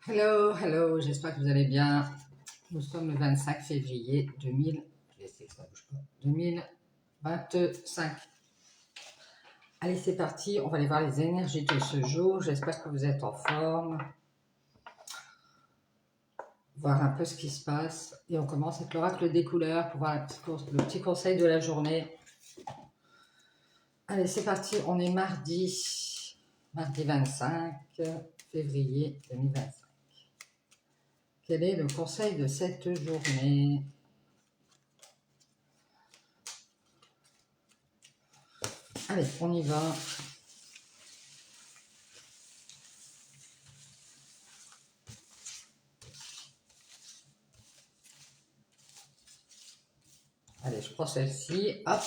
Hello, hello, j'espère que vous allez bien. Nous sommes le 25 février 2000, je vais essayer que ça bouge pas, 2025. Allez, c'est parti, on va aller voir les énergies de ce jour. J'espère que vous êtes en forme. Voir un peu ce qui se passe. Et on commence avec l'oracle des couleurs pour voir le petit conseil de la journée. Allez, c'est parti, on est mardi 25 février 2025. Quel est le conseil de cette journée ? Allez, on y va. Allez, je prends celle-ci. Hop.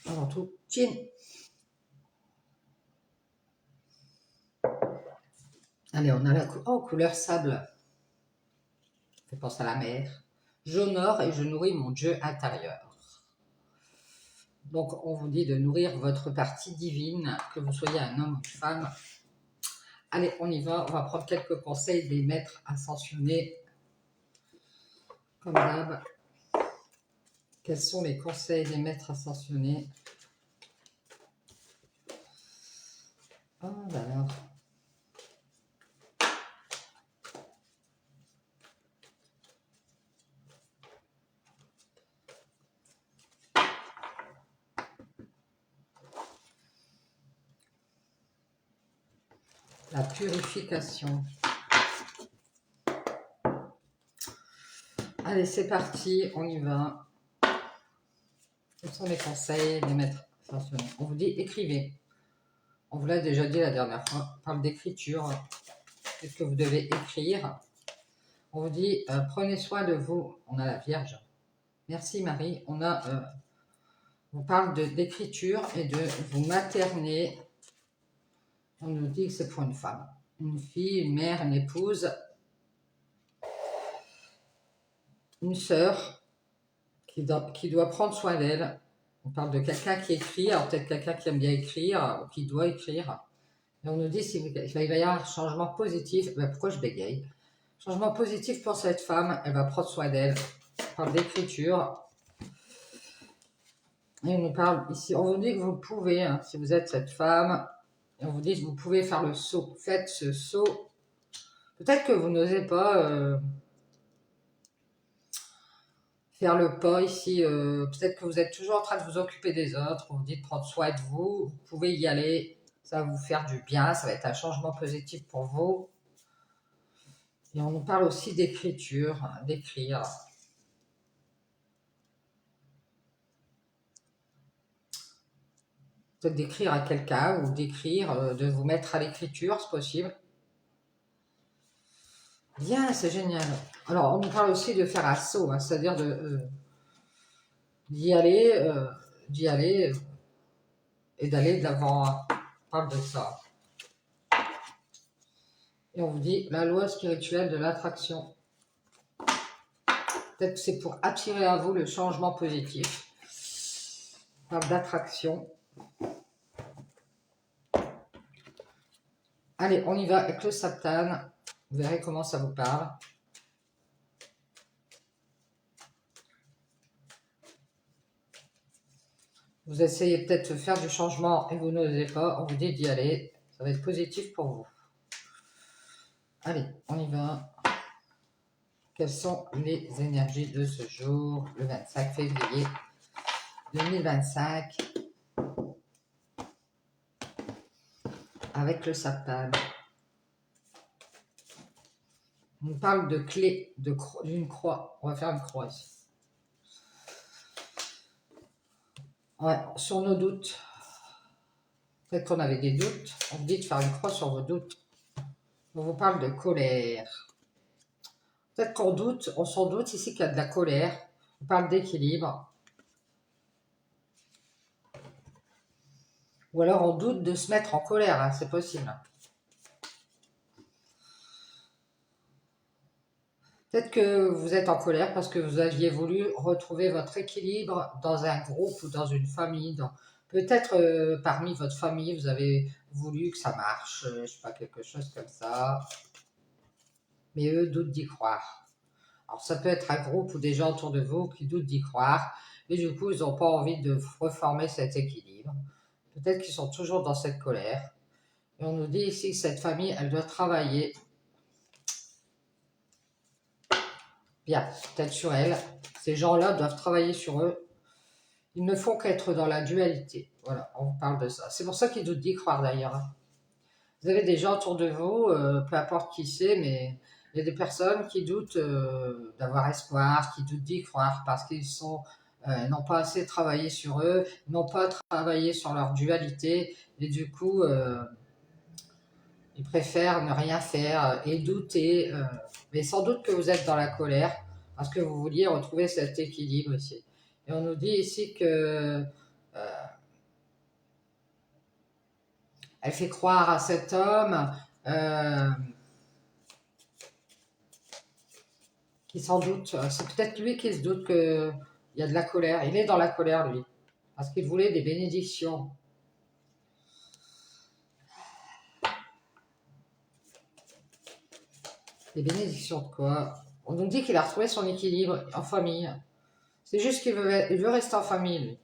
Avant tout, chin. Allez, on a la couleur sable. Je pense à la mer. J'honore et je nourris mon Dieu intérieur. Donc, on vous dit de nourrir votre partie divine, que vous soyez un homme ou une femme. Allez, on y va. On va prendre quelques conseils des maîtres ascensionnés. Comme d'hab. Quels sont les conseils des maîtres ascensionnés? Oh là là. La purification. Allez, c'est parti, on y va. Quels sont les conseils des maîtres ascensionnés? On vous dit écrivez. On vous l'a déjà dit la dernière fois. On parle d'écriture. Qu'est-ce que vous devez écrire? On vous dit prenez soin de vous. On a la Vierge. Merci Marie. On vous parle d'écriture et de vous materner. On nous dit que c'est pour une femme, une fille, une mère, une épouse, une sœur qui doit prendre soin d'elle. On parle de quelqu'un qui écrit, alors peut-être quelqu'un qui aime bien écrire ou qui doit écrire. Et on nous dit qu'il va y avoir un changement positif. Ben, pourquoi je bégaye? Changement positif pour cette femme, elle va prendre soin d'elle. On parle d'écriture. Et on nous parle ici, on vous dit que vous pouvez, hein, si vous êtes cette femme, et on vous dit que vous pouvez faire le saut. Faites ce saut. Peut-être que vous n'osez pas faire le pas ici. Peut-être que vous êtes toujours en train de vous occuper des autres. On vous dit de prendre soin de vous. Vous pouvez y aller. Ça va vous faire du bien. Ça va être un changement positif pour vous. Et on nous parle aussi d'écriture, d'écrire. Peut-être d'écrire à quelqu'un ou d'écrire, de vous mettre à l'écriture, c'est possible. Bien, c'est génial. Alors, on nous parle aussi de faire un saut, hein, c'est-à-dire d'y aller et d'aller de l'avant. On parle de ça. Et on vous dit la loi spirituelle de l'attraction. Peut-être que c'est pour attirer à vous le changement positif. On parle d'attraction. Allez, on y va avec le Saptane. Vous verrez comment ça vous parle. Vous essayez peut-être de faire du changement et vous n'osez pas. On vous dit d'y aller. Ça va être positif pour vous. Allez, on y va. Quelles sont les énergies de ce jour, le 25 février 2025, avec le Saptane? On nous parle de clé, d'une croix. On va faire une croix ici. Ouais, sur nos doutes. Peut-être qu'on avait des doutes. On vous dit de faire une croix sur vos doutes. On vous parle de colère. Peut-être qu'on doute, on s'en doute ici qu'il y a de la colère. On parle d'équilibre. Ou alors on doute de se mettre en colère, hein, c'est possible. Peut-être que vous êtes en colère parce que vous aviez voulu retrouver votre équilibre dans un groupe ou dans une famille. Peut-être parmi votre famille, vous avez voulu que ça marche, je sais pas, quelque chose comme ça. Mais eux doutent d'y croire. Alors ça peut être un groupe ou des gens autour de vous qui doutent d'y croire. Et du coup, ils n'ont pas envie de reformer cet équilibre. Peut-être qu'ils sont toujours dans cette colère. Et on nous dit ici que cette famille, elle doit travailler bien, peut-être sur elle. Ces gens-là doivent travailler sur eux. Ils ne font qu'être dans la dualité. Voilà, on vous parle de ça. C'est pour ça qu'ils doutent d'y croire d'ailleurs. Vous avez des gens autour de vous, peu importe qui c'est, mais il y a des personnes qui doutent d'avoir espoir, qui doutent d'y croire parce qu'ils n'ont pas assez travaillé sur eux, n'ont pas travaillé sur leur dualité et du coup, ils préfèrent ne rien faire et douter. Mais sans doute que vous êtes dans la colère parce que vous vouliez retrouver cet équilibre ici. Et on nous dit ici que elle fait croire à cet homme qui s'en doute. C'est peut-être lui qui se doute qu'il y a de la colère. Il est dans la colère, lui, parce qu'il voulait des bénédictions. Des bénédictions de quoi? On nous dit qu'il a retrouvé son équilibre en famille. C'est juste qu'il veut rester en famille, lui.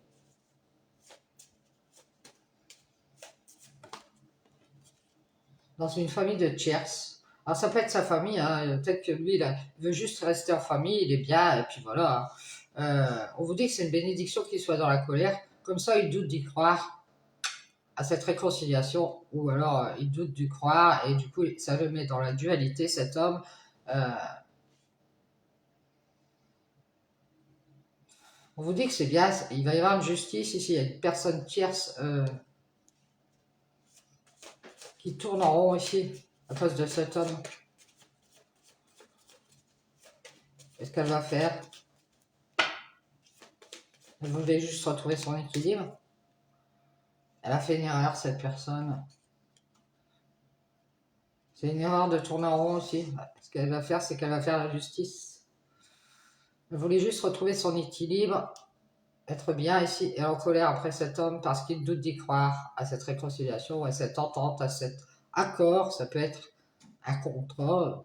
Dans une famille de tiers. Alors ça peut être sa famille, hein. Peut-être que lui, il veut juste rester en famille, il est bien, et puis voilà. On vous dit que c'est une bénédiction qu'il soit dans la colère, comme ça il doute d'y croire à cette réconciliation, ou alors il doute d'y croire, et du coup ça le met dans la dualité, cet homme. On vous dit que c'est bien, il va y avoir une justice ici, il y a une personne tierce qui tourne en rond ici, à cause de cet homme. Qu'est-ce qu'elle va faire? Elle voulait juste retrouver son équilibre. Elle a fait une erreur, cette personne. C'est une erreur de tourner en rond aussi. Ce qu'elle va faire, c'est qu'elle va faire la justice. Elle voulait juste retrouver son équilibre, être bien ici, et en colère après cet homme parce qu'il doute d'y croire à cette réconciliation, à cette entente, à cet accord. Ça peut être un contrat.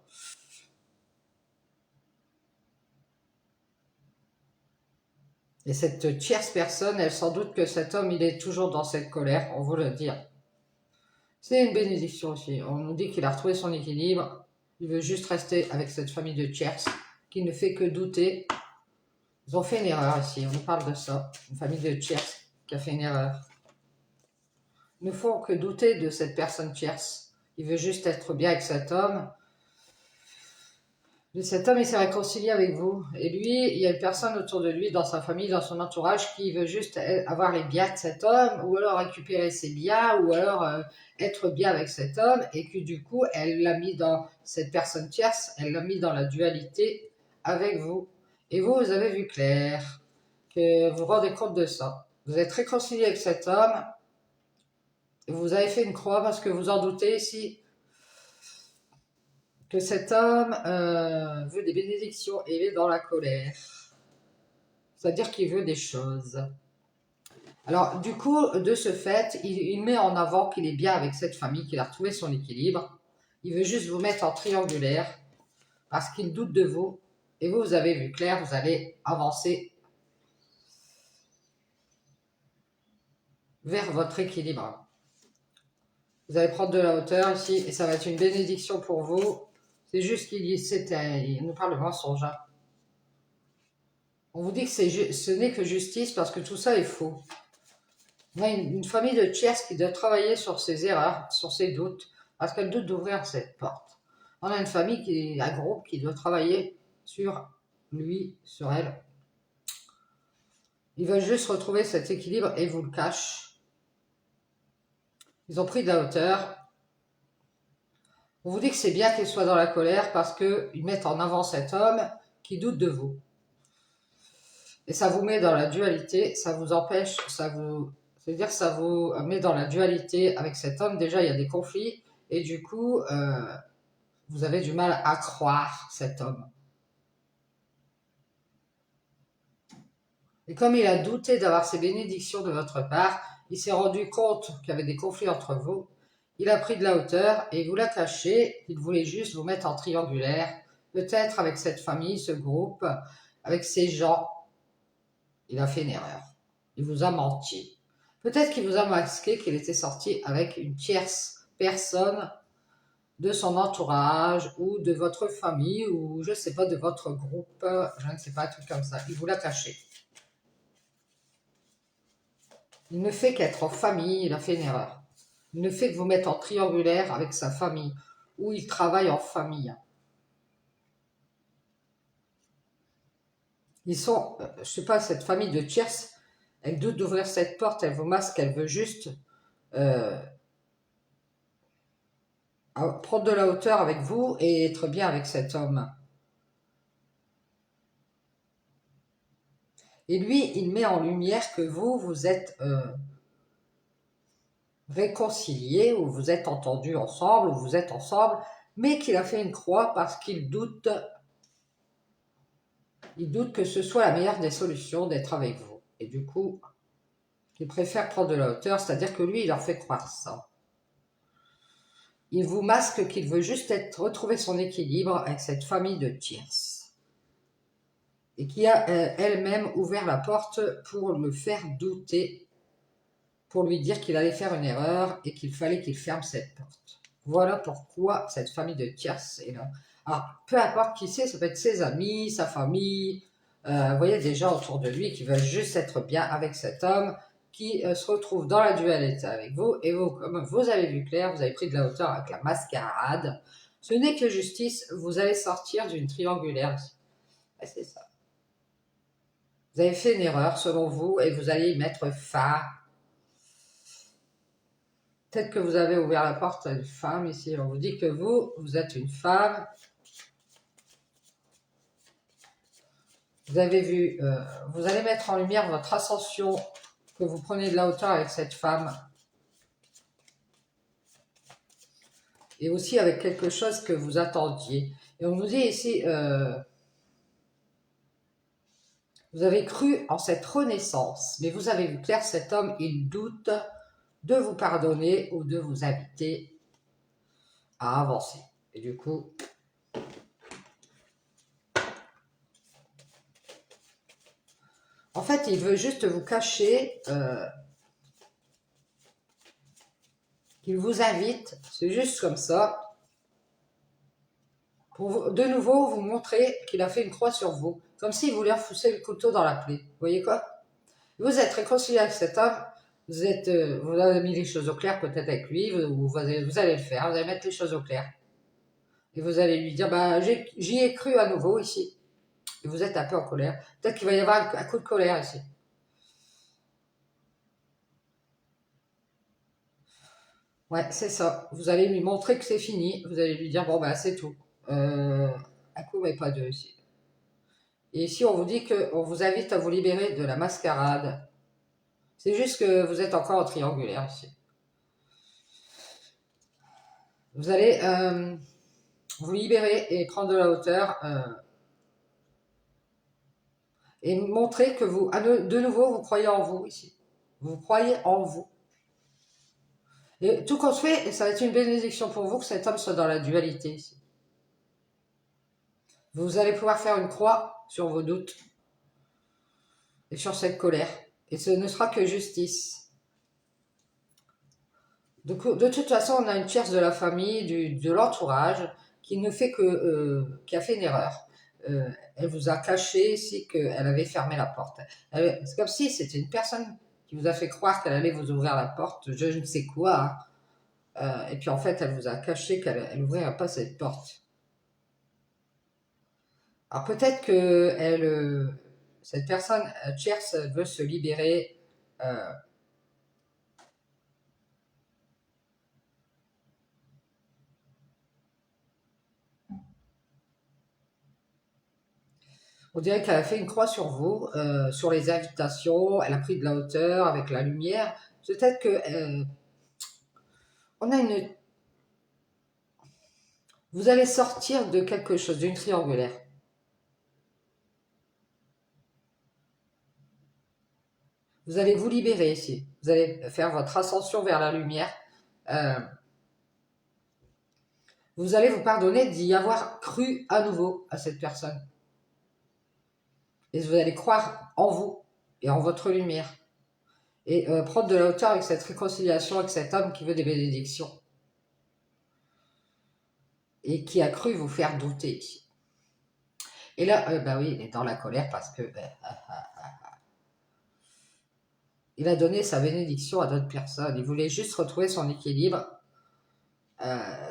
Et cette tierce personne, elle sans doute que cet homme, il est toujours dans cette colère, on vous le dit. C'est une bénédiction aussi. On nous dit qu'il a retrouvé son équilibre. Il veut juste rester avec cette famille de tiers qui ne fait que douter. Ils ont fait une erreur ici, on nous parle de ça. Une famille de tiers qui a fait une erreur. Ils ne font que douter de cette personne tierce. Il veut juste être bien avec cet homme. Cet homme, il s'est réconcilié avec vous. Et lui, il y a une personne autour de lui, dans sa famille, dans son entourage, qui veut juste avoir les biens de cet homme, ou alors récupérer ses biens, ou alors être bien avec cet homme, et que du coup, elle l'a mis dans cette personne tierce, elle l'a mis dans la dualité avec vous. Et vous, vous avez vu clair, que vous vous rendez compte de ça. Vous êtes réconcilié avec cet homme, et vous avez fait une croix parce que vous en doutez ici. Que cet homme veut des bénédictions et il est dans la colère. C'est-à-dire qu'il veut des choses. Alors, du coup, de ce fait, il met en avant qu'il est bien avec cette famille, qu'il a retrouvé son équilibre. Il veut juste vous mettre en triangulaire parce qu'il doute de vous. Et vous, vous avez vu clair, vous allez avancer vers votre équilibre. Vous allez prendre de la hauteur ici et ça va être une bénédiction pour vous. C'est juste il nous parle de mensonge. Hein. On vous dit que ce n'est que justice parce que tout ça est faux. On a une famille de tiers qui doit travailler sur ses erreurs, sur ses doutes, parce qu'elle doute d'ouvrir cette porte. On a une famille, un groupe qui doit travailler sur lui, sur elle. Ils veulent juste retrouver cet équilibre et vous le cachent. Ils ont pris de la hauteur. On vous dit que c'est bien qu'ils soient dans la colère parce qu'ils mettent en avant cet homme qui doute de vous. Et ça vous met dans la dualité, ça vous empêche, c'est-à-dire ça vous met dans la dualité avec cet homme. Déjà, il y a des conflits et du coup, vous avez du mal à croire cet homme. Et comme il a douté d'avoir ces bénédictions de votre part, il s'est rendu compte qu'il y avait des conflits entre vous. Il a pris de la hauteur et il vous l'a caché. Il voulait juste vous mettre en triangulaire, peut-être avec cette famille, ce groupe, avec ces gens. Il a fait une erreur. Il vous a menti. Peut-être qu'il vous a masqué qu'il était sorti avec une tierce personne de son entourage ou de votre famille ou je ne sais pas, de votre groupe, je ne sais pas, un truc comme ça. Il vous l'a caché. Il ne fait qu'être en famille, il a fait une erreur. Il ne fait que vous mettre en triangulaire avec sa famille ou il travaille en famille. Ils sont, je sais pas, cette famille de tierces, elle doute d'ouvrir cette porte, elle vous masque, elle veut juste euh, prendre de la hauteur avec vous et être bien avec cet homme. Et lui, il met en lumière que vous, vous êtes réconciliés, ou vous êtes entendus ensemble, ou vous êtes ensemble, mais qu'il a fait une croix parce qu'il doute, que ce soit la meilleure des solutions d'être avec vous. Et du coup, il préfère prendre de la hauteur, c'est-à-dire que lui, il leur fait croire ça. Il vous masque qu'il veut juste retrouver son équilibre avec cette famille de tierces. Et qui a elle-même ouvert la porte pour le faire douter, pour lui dire qu'il allait faire une erreur et qu'il fallait qu'il ferme cette porte. Voilà pourquoi cette famille de tierces est là. Alors, peu importe qui c'est, ça peut être ses amis, sa famille, vous voyez des gens autour de lui qui veulent juste être bien avec cet homme, qui se retrouve dans la dualité avec vous, et vous, comme vous avez vu clair, vous avez pris de la hauteur avec la mascarade. Ce n'est que justice, vous allez sortir d'une triangulaire. C'est ça. Vous avez fait une erreur selon vous et vous allez y mettre fin. Peut-être que vous avez ouvert la porte à une femme ici. On vous dit que vous êtes une femme. Vous avez vu, vous allez mettre en lumière votre ascension, que vous prenez de la hauteur avec cette femme. Et aussi avec quelque chose que vous attendiez. Et on vous dit ici, vous avez cru en cette renaissance, mais vous avez vu clair, cet homme, il doute de vous pardonner ou de vous inviter à avancer. Et du coup, en fait, il veut juste vous cacher qu'il vous invite, c'est juste comme ça, pour de nouveau vous montrer qu'il a fait une croix sur vous, comme s'il voulait refousser le couteau dans la plaie. Vous voyez quoi? Vous êtes réconcilié avec cet homme, vous avez mis les choses au clair peut-être avec lui, vous allez le faire, vous allez mettre les choses au clair. Et vous allez lui dire, bah, j'y ai cru à nouveau ici. Et vous êtes un peu en colère. Peut-être qu'il va y avoir un coup de colère ici. Ouais, c'est ça. Vous allez lui montrer que c'est fini. Vous allez lui dire, bon, bah, c'est tout. Un coup, mais pas deux ici. Et ici, on vous dit qu'on vous invite à vous libérer de la mascarade. C'est juste que vous êtes encore en triangulaire ici. Vous allez vous libérer et prendre de la hauteur et montrer que vous, de nouveau, vous croyez en vous ici. Vous croyez en vous. Et tout compte fait, ça va être une bénédiction pour vous que cet homme soit dans la dualité ici. Vous allez pouvoir faire une croix sur vos doutes et sur cette colère. Et ce ne sera que justice. De toute façon, on a une tierce de la famille, de l'entourage, qui ne fait que, qui a fait une erreur. Elle vous a caché ici qu'elle avait fermé la porte. C'est comme si c'était une personne qui vous a fait croire qu'elle allait vous ouvrir la porte, je ne sais quoi. Et puis en fait, elle vous a caché qu'elle n'ouvrirait pas cette porte. Alors peut-être que cette personne tierce veut se libérer. On dirait qu'elle a fait une croix sur vous, sur les invitations. Elle a pris de la hauteur avec la lumière. Peut-être que on a une. Vous allez sortir de quelque chose, d'une triangulaire. Vous allez vous libérer ici. Vous allez faire votre ascension vers la lumière. Vous allez vous pardonner d'y avoir cru à nouveau à cette personne. Et vous allez croire en vous et en votre lumière. Et prendre de la hauteur avec cette réconciliation avec cet homme qui veut des bénédictions. Et qui a cru vous faire douter. Et là, bah oui, il est dans la colère parce que il a donné sa bénédiction à d'autres personnes. Il voulait juste retrouver son équilibre,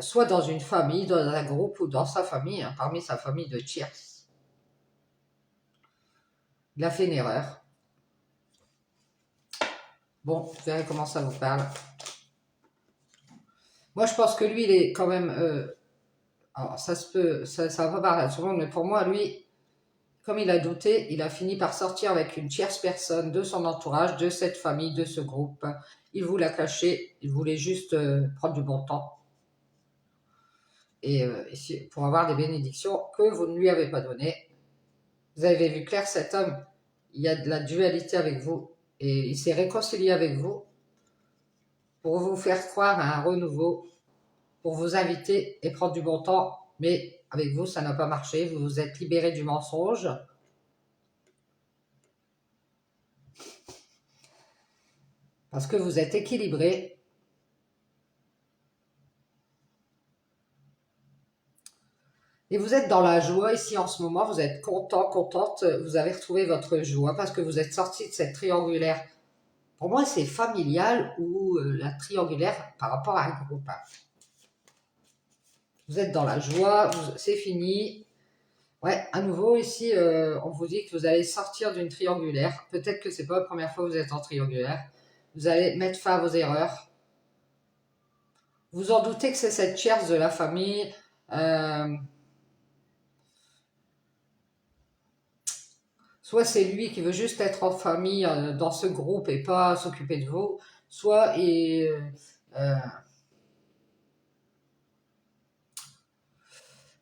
soit dans une famille, dans un groupe ou dans sa famille, hein, parmi sa famille de tiers. Il a fait une erreur. Bon, vous verrez comment ça vous parle. Moi, je pense que lui, il est quand même... alors, ça va pas paraître à tout le monde, mais pour moi, lui, comme il a douté, il a fini par sortir avec une tierce personne de son entourage, de cette famille, de ce groupe. Il vous l'a caché, il voulait juste prendre du bon temps. Et pour avoir des bénédictions que vous ne lui avez pas données. Vous avez vu clair, cet homme, il y a de la dualité avec vous. Et il s'est réconcilié avec vous pour vous faire croire à un renouveau, pour vous inviter et prendre du bon temps. Mais avec vous, ça n'a pas marché. Vous vous êtes libéré du mensonge. Parce que vous êtes équilibré. Et vous êtes dans la joie ici en ce moment. Vous êtes content, contente. Vous avez retrouvé votre joie parce que vous êtes sorti de cette triangulaire. Pour moi, c'est familial ou la triangulaire par rapport à un groupe. Vous êtes dans la joie, c'est fini. Ouais, à nouveau, ici, on vous dit que vous allez sortir d'une triangulaire. Peut-être que c'est pas la première fois que vous êtes en triangulaire. Vous allez mettre fin à vos erreurs. Vous en doutez que c'est cette tierce de la famille. Soit c'est lui qui veut juste être en famille dans ce groupe et pas s'occuper de vous. Soit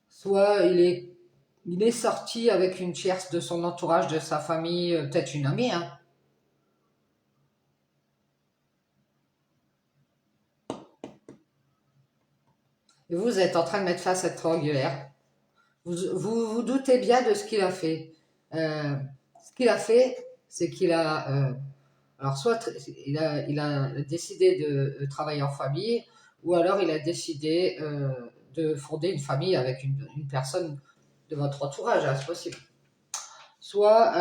soit il est sorti avec une tierce de son entourage, de sa famille, peut-être une amie, hein. Et vous êtes en train de mettre fin à cette triangulaire. Vous doutez bien de ce qu'il a fait. Ce qu'il a fait, c'est qu'il a... alors, soit il a décidé de travailler en famille, ou alors il a décidé de fonder une famille avec une personne de votre entourage, hein, c'est possible. Soit...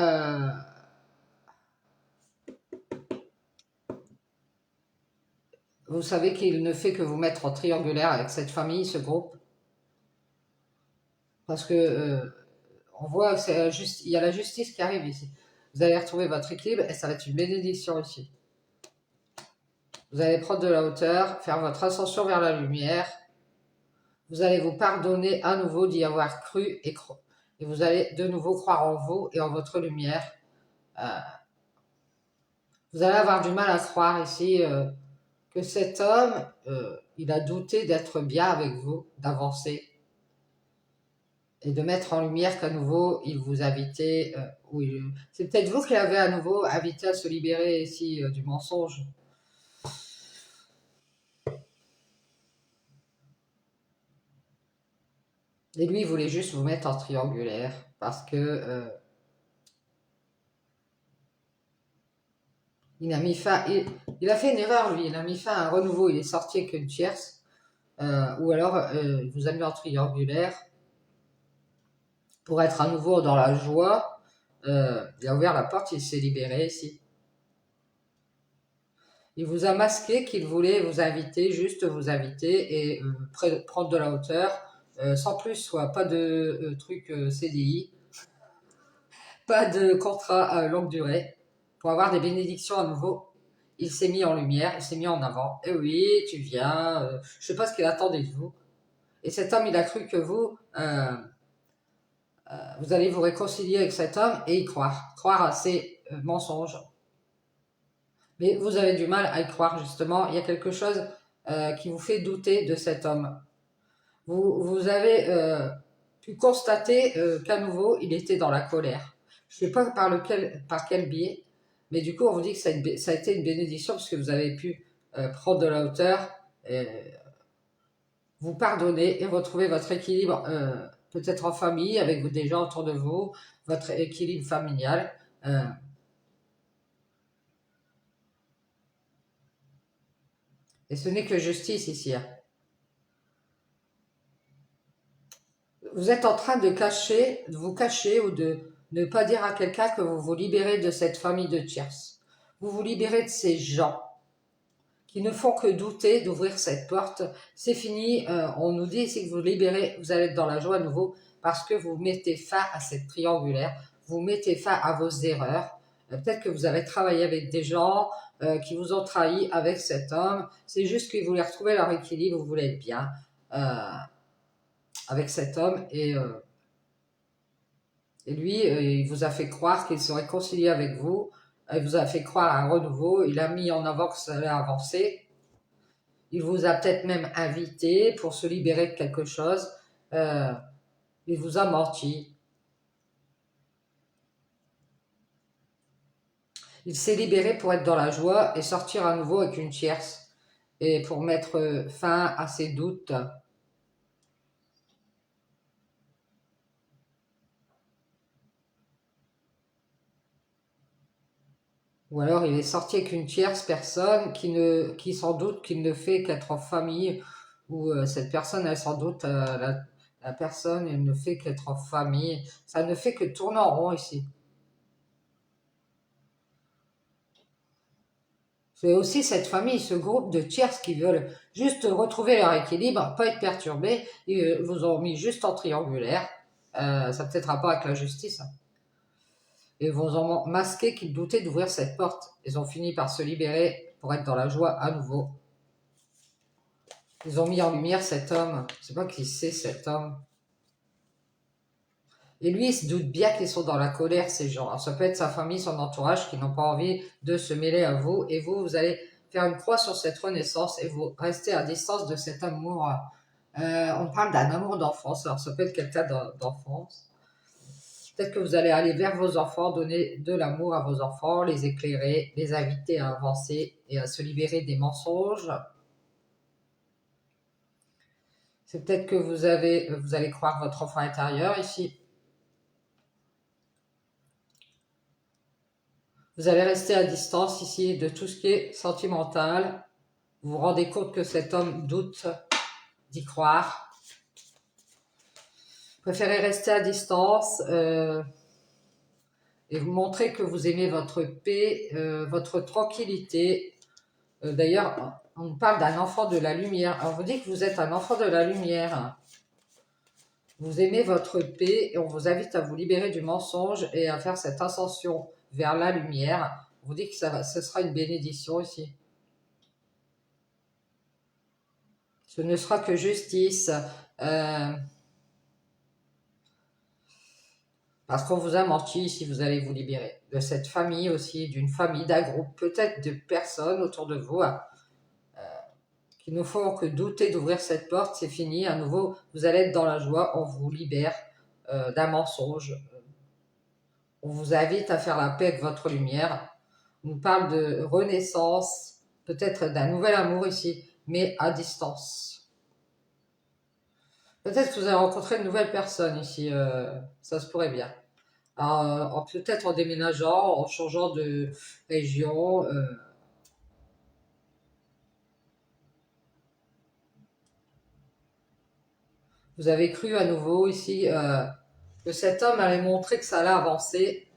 vous savez qu'il ne fait que vous mettre en triangulaire avec cette famille, ce groupe. Parce que on voit qu'il y a la justice qui arrive ici. Vous allez retrouver votre équilibre et ça va être une bénédiction ici. Vous allez prendre de la hauteur, faire votre ascension vers la lumière. Vous allez vous pardonner à nouveau d'y avoir cru et vous allez de nouveau croire en vous et en votre lumière. Vous allez avoir du mal à croire ici que cet homme, il a douté d'être bien avec vous, d'avancer et de mettre en lumière qu'à nouveau, il vous invitait, c'est peut-être vous qui l'avez à nouveau invité à se libérer ici du mensonge. Et lui, il voulait juste vous mettre en triangulaire parce que il a mis fin, il a fait une erreur lui, il a mis fin à un renouveau, il est sorti avec une tierce, ou alors il vous a mis en triangulaire pour être à nouveau dans la joie. Il a ouvert la porte, il s'est libéré ici. Il vous a masqué qu'il voulait vous inviter, juste vous inviter et prendre de la hauteur, sans plus, soit pas de truc CDI, pas de contrat à longue durée, pour avoir des bénédictions à nouveau. Il s'est mis en lumière, il s'est mis en avant. Et oui, tu viens, je sais pas ce qu'il attendait de vous. Et cet homme, il a cru que vous allez vous réconcilier avec cet homme et y croire à ses mensonges. Mais vous avez du mal à y croire, justement. Il y a quelque chose qui vous fait douter de cet homme. Vous avez pu constater qu'à nouveau, il était dans la colère. Je ne sais pas par quel biais, Mais du coup, on vous dit que ça a été une bénédiction parce que vous avez pu prendre de la hauteur, vous pardonner et retrouver votre équilibre, peut-être en famille, avec des gens autour de vous, votre équilibre familial. Et ce n'est que justice ici, hein. Vous êtes en train de vous cacher ou de ne pas dire à quelqu'un que vous vous libérez de cette famille de tierces. Vous vous libérez de ces gens qui ne font que douter d'ouvrir cette porte. C'est fini, on nous dit ici que vous libérez, vous allez être dans la joie à nouveau parce que vous mettez fin à cette triangulaire, vous mettez fin à vos erreurs. Peut-être que vous avez travaillé avec des gens qui vous ont trahi avec cet homme. C'est juste qu'ils voulaient retrouver leur équilibre, vous voulez être bien avec cet homme et lui, il vous a fait croire qu'il se réconciliait avec vous. Il vous a fait croire à un renouveau. Il a mis en avant que ça allait avancer. Il vous a peut-être même invité pour se libérer de quelque chose. Euh, il vous a menti. Il s'est libéré pour être dans la joie et sortir à nouveau avec une tierce. Et pour mettre fin à ses doutes. Ou alors il est sorti avec une tierce personne qui sans doute qu'il ne fait qu'être en famille. Ou cette personne, elle sans doute, la personne, elle ne fait qu'être en famille. Ça ne fait que tourner en rond ici. C'est aussi cette famille, ce groupe de tierces qui veulent juste retrouver leur équilibre, pas être perturbés. Ils vous ont mis juste en triangulaire. Ça peut-être rapport avec la justice, hein. Et vous ont masqué qu'ils doutaient d'ouvrir cette porte. Ils ont fini par se libérer pour être dans la joie à nouveau. Ils ont mis en lumière cet homme. Je ne sais pas qui c'est cet homme. Et lui, il se doute bien qu'ils sont dans la colère, ces gens. Alors, ça peut être sa famille, son entourage qui n'ont pas envie de se mêler à vous. Et vous, vous allez faire une croix sur cette renaissance et vous restez à distance de cet amour. On parle d'un amour d'enfance. Alors, ça peut être quelqu'un d'enfance. Peut-être que vous allez aller vers vos enfants, donner de l'amour à vos enfants, les éclairer, les inviter à avancer et à se libérer des mensonges. C'est peut-être que vous allez croire votre enfant intérieur ici. Vous allez rester à distance ici de tout ce qui est sentimental. Vous vous rendez compte que cet homme doute d'y croire. Préférez rester à distance et vous montrer que vous aimez votre paix, votre tranquillité. D'ailleurs, on parle d'un enfant de la lumière. Alors, on vous dit que vous êtes un enfant de la lumière. Vous aimez votre paix et on vous invite à vous libérer du mensonge et à faire cette ascension vers la lumière. On vous dit que ce sera une bénédiction ici. Ce ne sera que justice. Parce qu'on vous a menti, si vous allez vous libérer de cette famille aussi, d'une famille, d'un groupe, peut-être de personnes autour de vous qui ne font que douter d'ouvrir cette porte. C'est fini, à nouveau, vous allez être dans la joie, on vous libère d'un mensonge. On vous invite à faire la paix avec votre lumière. On nous parle de renaissance, peut-être d'un nouvel amour ici, mais à distance. Peut-être que vous allez rencontrer une nouvelle personne ici, ça se pourrait bien. Peut-être en déménageant, en changeant de région. Vous avez cru à nouveau ici que cet homme allait montrer que ça allait avancer.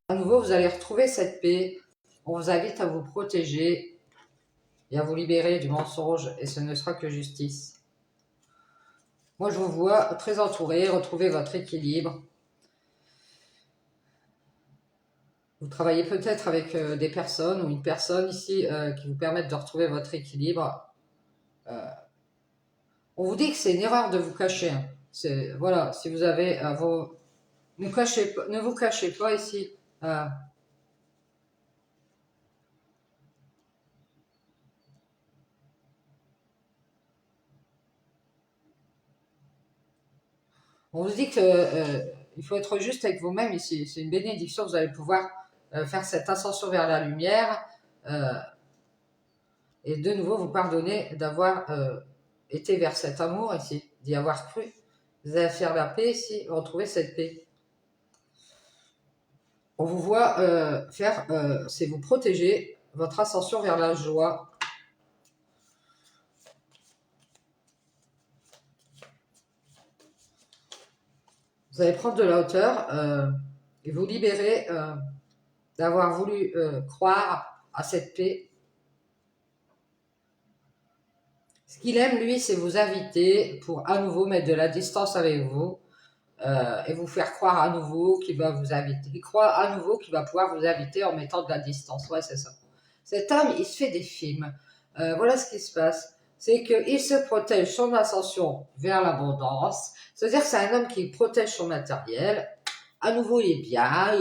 À nouveau, vous allez retrouver cette paix. On vous invite à vous protéger et à vous libérer du mensonge et ce ne sera que justice. Moi, je vous vois très entouré, retrouver votre équilibre. Vous travaillez peut-être avec des personnes ou une personne ici qui vous permettent de retrouver votre équilibre. On vous dit que c'est une erreur de vous cacher, hein. Voilà, si vous avez vos... Ne vous cachez pas ici. Euh, on vous dit que il faut être juste avec vous-même ici. C'est une bénédiction, vous allez pouvoir faire cette ascension vers la lumière et de nouveau vous pardonner d'avoir été vers cet amour ici, d'y avoir cru. Vous allez faire la paix ici, retrouver cette paix. On vous voit faire, c'est vous protéger, votre ascension vers la joie. Vous allez prendre de la hauteur et vous libérer d'avoir voulu croire à cette paix. Ce qu'il aime, lui, c'est vous inviter pour à nouveau mettre de la distance avec vous et vous faire croire à nouveau qu'il va vous inviter. Il croit à nouveau qu'il va pouvoir vous inviter en mettant de la distance. Ouais, c'est ça. Cet homme, il se fait des films. Voilà ce qui se passe. C'est qu'il se protège son ascension vers l'abondance. C'est-à-dire que c'est un homme qui protège son matériel. À nouveau, il est bien.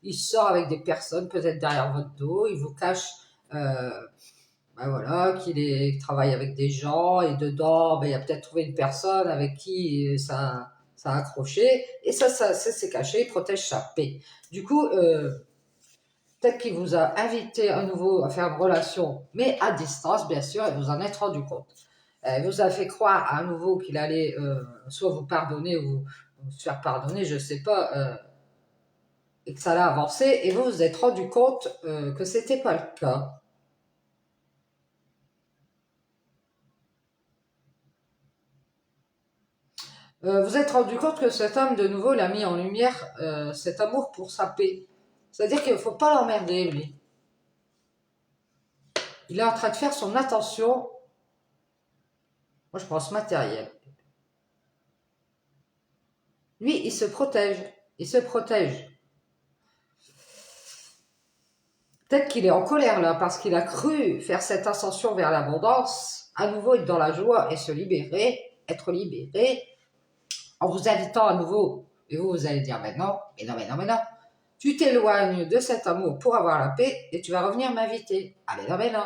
Il sort avec des personnes, peut-être derrière votre dos. Il vous cache... ben voilà, qu'il travaille avec des gens et dedans, ben, il a peut-être trouvé une personne avec qui ça a accroché et ça c'est caché, il protège sa paix. Du coup, peut-être qu'il vous a invité à nouveau à faire une relation, mais à distance, bien sûr, et vous en êtes rendu compte. Il vous a fait croire à nouveau qu'il allait soit vous pardonner ou se faire pardonner, je ne sais pas, et que ça allait avancer, et vous vous êtes rendu compte que ce n'était pas le cas. Vous êtes rendu compte que cet homme, de nouveau, il a mis en lumière cet amour pour sa paix. C'est-à-dire qu'il ne faut pas l'emmerder, lui. Il est en train de faire son attention, moi je pense matériel. Lui, il se protège. Il se protège. Peut-être qu'il est en colère là, parce qu'il a cru faire cette ascension vers l'abondance, à nouveau être dans la joie et se libérer, être libéré, en vous invitant à nouveau. Et vous allez dire, mais non, mais non, mais non, mais non. Tu t'éloignes de cet amour pour avoir la paix et tu vas revenir m'inviter. Ah mais non, mais non.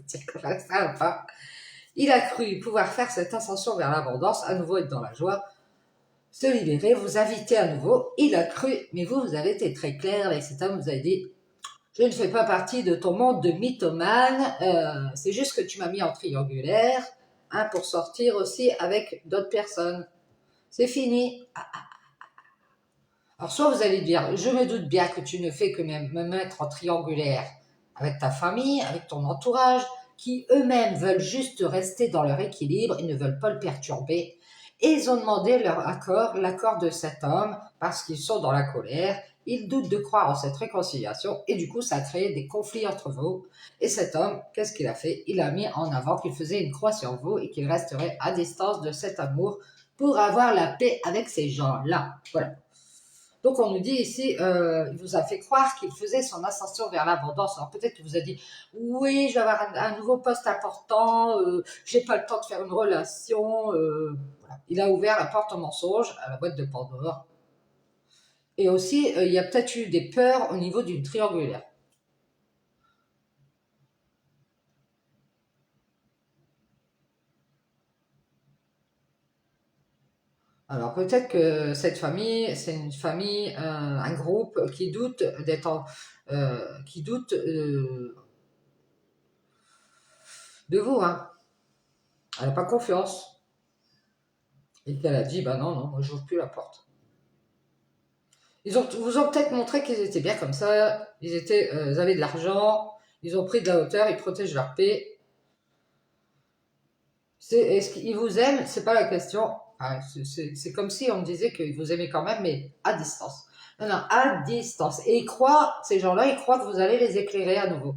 C'est comme ça ou pas? Il a cru pouvoir faire cette ascension vers l'abondance, à nouveau être dans la joie, se libérer, vous inviter à nouveau. Il a cru, mais vous avez été très clair avec cet homme, vous avez dit, je ne fais pas partie de ton monde de mythomane, c'est juste que tu m'as mis en triangulaire pour sortir aussi avec d'autres personnes. C'est fini. Alors, soit vous allez dire, je me doute bien que tu ne fais que me mettre en triangulaire avec ta famille, avec ton entourage, qui eux-mêmes veulent juste rester dans leur équilibre et ne veulent pas le perturber. Et ils ont demandé leur accord, l'accord de cet homme, parce qu'ils sont dans la colère, ils doutent de croire en cette réconciliation, et du coup, ça a créé des conflits entre vous. Et cet homme, qu'est-ce qu'il a fait? Il a mis en avant qu'il faisait une croix sur vous et qu'il resterait à distance de cet amour pour avoir la paix avec ces gens-là. Voilà. Donc on nous dit ici, il vous a fait croire qu'il faisait son ascension vers l'abondance. Alors peut-être qu'il vous a dit, oui, je vais avoir un nouveau poste important, j'ai pas le temps de faire une relation. Voilà. Il a ouvert la porte au mensonge, à la boîte de Pandore. Et aussi, il y a peut-être eu des peurs au niveau d'une triangulaire. Alors peut-être que cette famille, c'est une famille, un groupe qui doute d'être, qui doute de vous, hein. Elle n'a pas confiance. Et qu'elle a dit, bah non, non, moi j'ouvre plus la porte. Ils vous ont peut-être montré qu'ils étaient bien comme ça, ils avaient de l'argent, ils ont pris de la hauteur, ils protègent leur paix. Est-ce qu'ils vous aiment? C'est pas la question. Ah, c'est comme si on me disait qu'ils vous aimaient quand même, mais à distance. Non, non, à distance. Et ils croient, ces gens-là, ils croient que vous allez les éclairer à nouveau.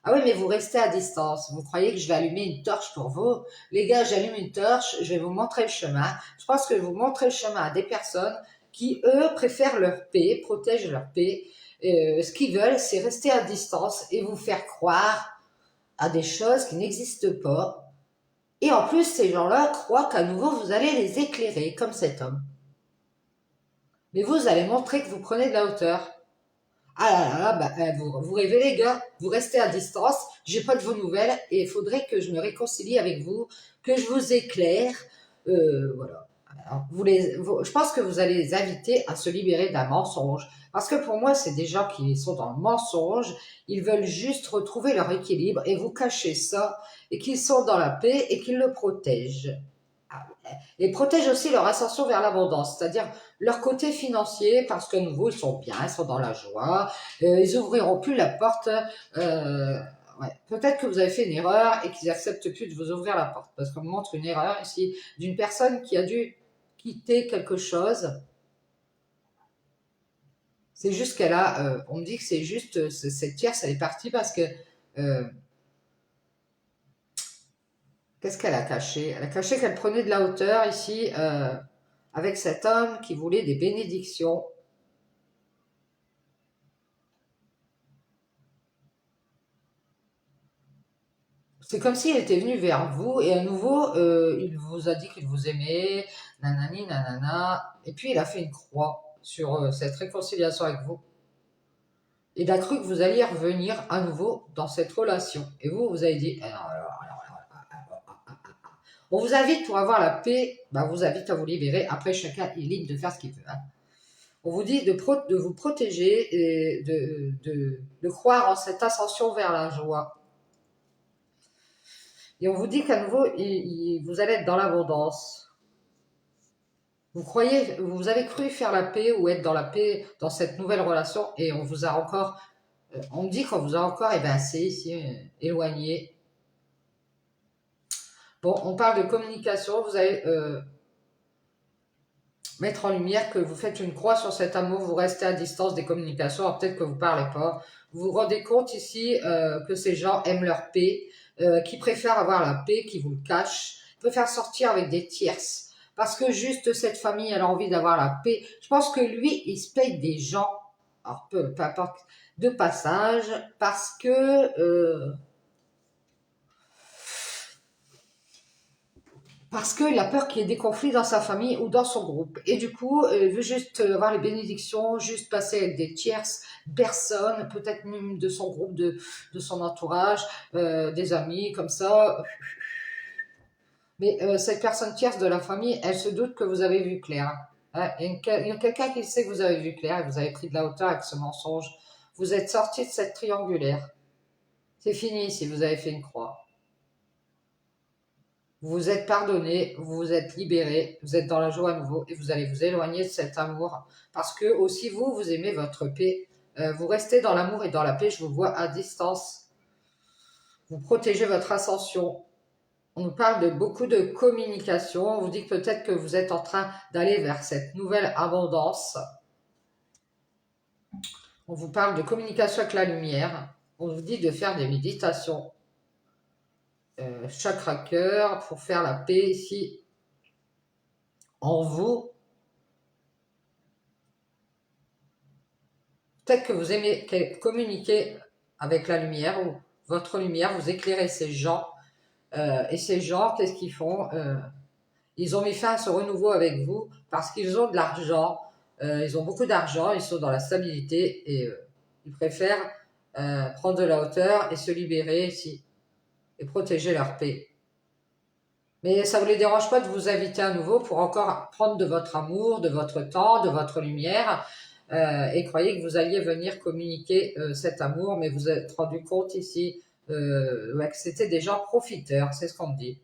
Ah oui, mais vous restez à distance. Vous croyez que je vais allumer une torche pour vous? Les gars, j'allume une torche, je vais vous montrer le chemin. Je pense que vous montrez le chemin à des personnes qui, eux, préfèrent leur paix, protègent leur paix. Ce qu'ils veulent, c'est rester à distance et vous faire croire à des choses qui n'existent pas. Et en plus, ces gens-là croient qu'à nouveau, vous allez les éclairer, comme cet homme. Mais vous allez montrer que vous prenez de la hauteur. Ah là là, bah, vous rêvez les gars, vous restez à distance, j'ai pas de vos nouvelles et il faudrait que je me réconcilie avec vous, que je vous éclaire, voilà. Alors, je pense que vous allez les inviter à se libérer d'un mensonge. Parce que pour moi, c'est des gens qui sont dans le mensonge. Ils veulent juste retrouver leur équilibre et vous cachez ça et qu'ils sont dans la paix et qu'ils le protègent. Ah, et protègent aussi leur ascension vers l'abondance, c'est-à-dire leur côté financier, parce que nouveau, ils sont bien, ils sont dans la joie, ils ouvriront plus la porte. Ouais. Peut-être que vous avez fait une erreur et qu'ils acceptent plus de vous ouvrir la porte, parce qu'on me montre une erreur ici d'une personne qui a dû quitter quelque chose. C'est juste qu'elle a, on me dit que c'est juste, cette tierce, elle est partie parce que, euh, qu'est-ce qu'elle a caché? Elle a caché qu'elle prenait de la hauteur ici, avec cet homme qui voulait des bénédictions. C'est comme s'il était venu vers vous et à nouveau, il vous a dit qu'il vous aimait, nanani, nanana, et puis il a fait une croix sur cette réconciliation avec vous. Il a cru que vous alliez revenir à nouveau dans cette relation. Et vous, vous avez dit, eh non, on vous invite pour avoir la paix, bah, on vous invite à vous libérer. Après, chacun est libre de faire ce qu'il veut. Hein. On vous dit de vous protéger et de croire en cette ascension vers la joie. Et on vous dit qu'à nouveau, vous allez être dans l'abondance. Vous avez cru faire la paix ou être dans la paix dans cette nouvelle relation et on vous a encore, on me dit qu'on vous a encore évincé ici, éloigné. Bon, on parle de communication, vous allez mettre en lumière que vous faites une croix sur cet amour, vous restez à distance des communications, alors peut-être que vous ne parlez pas. Vous vous rendez compte ici que ces gens aiment leur paix, qui préfèrent avoir la paix, qui vous le cachent, préfèrent sortir avec des tierces. Parce que juste cette famille, elle a envie d'avoir la paix. Je pense que lui, il se paye des gens, alors peu importe, de passage, parce que il a peur qu'il y ait des conflits dans sa famille ou dans son groupe. Et du coup, il veut juste avoir les bénédictions, juste passer avec des tierces personnes, peut-être même de son groupe, de son entourage, des amis, comme ça. Mais cette personne tierce de la famille, elle se doute que vous avez vu clair. Hein. Il y a quelqu'un qui sait que vous avez vu clair et vous avez pris de la hauteur avec ce mensonge. Vous êtes sorti de cette triangulaire. C'est fini si vous avez fait une croix. Vous vous êtes pardonné, vous vous êtes libéré, vous êtes dans la joie à nouveau et vous allez vous éloigner de cet amour parce que aussi vous, vous aimez votre paix. Vous restez dans l'amour et dans la paix, je vous vois à distance. Vous protégez votre ascension. On nous parle de beaucoup de communication. On vous dit que peut-être que vous êtes en train d'aller vers cette nouvelle abondance. On vous parle de communication avec la lumière. On vous dit de faire des méditations. Chakra cœur pour faire la paix ici en vous. Peut-être que vous aimez communiquer avec la lumière ou votre lumière, vous éclairez ces gens. Et ces gens, qu'est-ce qu'ils font ils ont mis fin à ce renouveau avec vous parce qu'ils ont de l'argent. Ils ont beaucoup d'argent, ils sont dans la stabilité et ils préfèrent prendre de la hauteur et se libérer ici et protéger leur paix. Mais ça ne vous les dérange pas de vous inviter à nouveau pour encore prendre de votre amour, de votre temps, de votre lumière. Et croyez que vous alliez venir communiquer cet amour, mais vous êtes rendu compte ici que c'était des gens profiteurs, c'est ce qu'on me dit.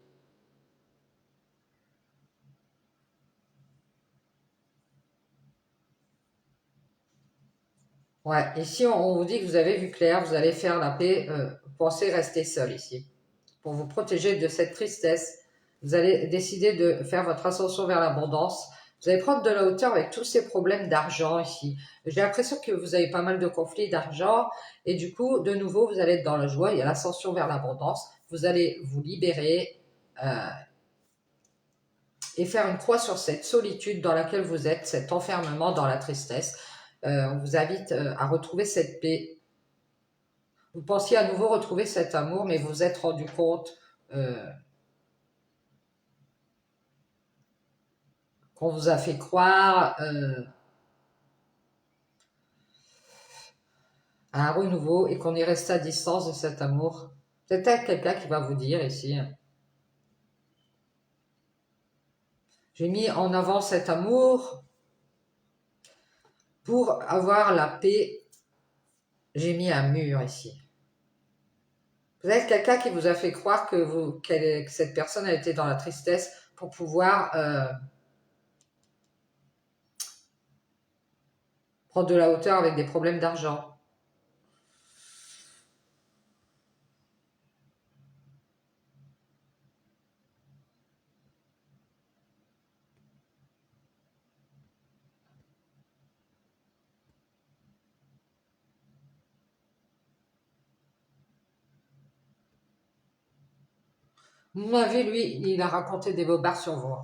Ouais, ici on vous dit que vous avez vu clair, vous allez faire la paix, vous pensez rester seul ici. Pour vous protéger de cette tristesse, vous allez décider de faire votre ascension vers l'abondance. Vous allez prendre de la hauteur avec tous ces problèmes d'argent ici. J'ai l'impression que vous avez pas mal de conflits d'argent et du coup, de nouveau, vous allez être dans la joie. Il y a l'ascension vers l'abondance. Vous allez vous libérer et faire une croix sur cette solitude dans laquelle vous êtes, cet enfermement dans la tristesse. On vous invite à retrouver cette paix. Vous pensiez à nouveau retrouver cet amour, mais vous vous êtes rendu compte qu'on vous a fait croire à un renouveau et qu'on est resté à distance de cet amour. Peut-être quelqu'un qui va vous dire ici, J'ai mis en avant cet amour pour avoir la paix. J'ai mis un mur ici. Vous êtes quelqu'un qui vous a fait croire que cette personne a été dans la tristesse pour pouvoir prendre de la hauteur avec des problèmes d'argent. Vous m'avez, lui, il a raconté des bobards sur vous.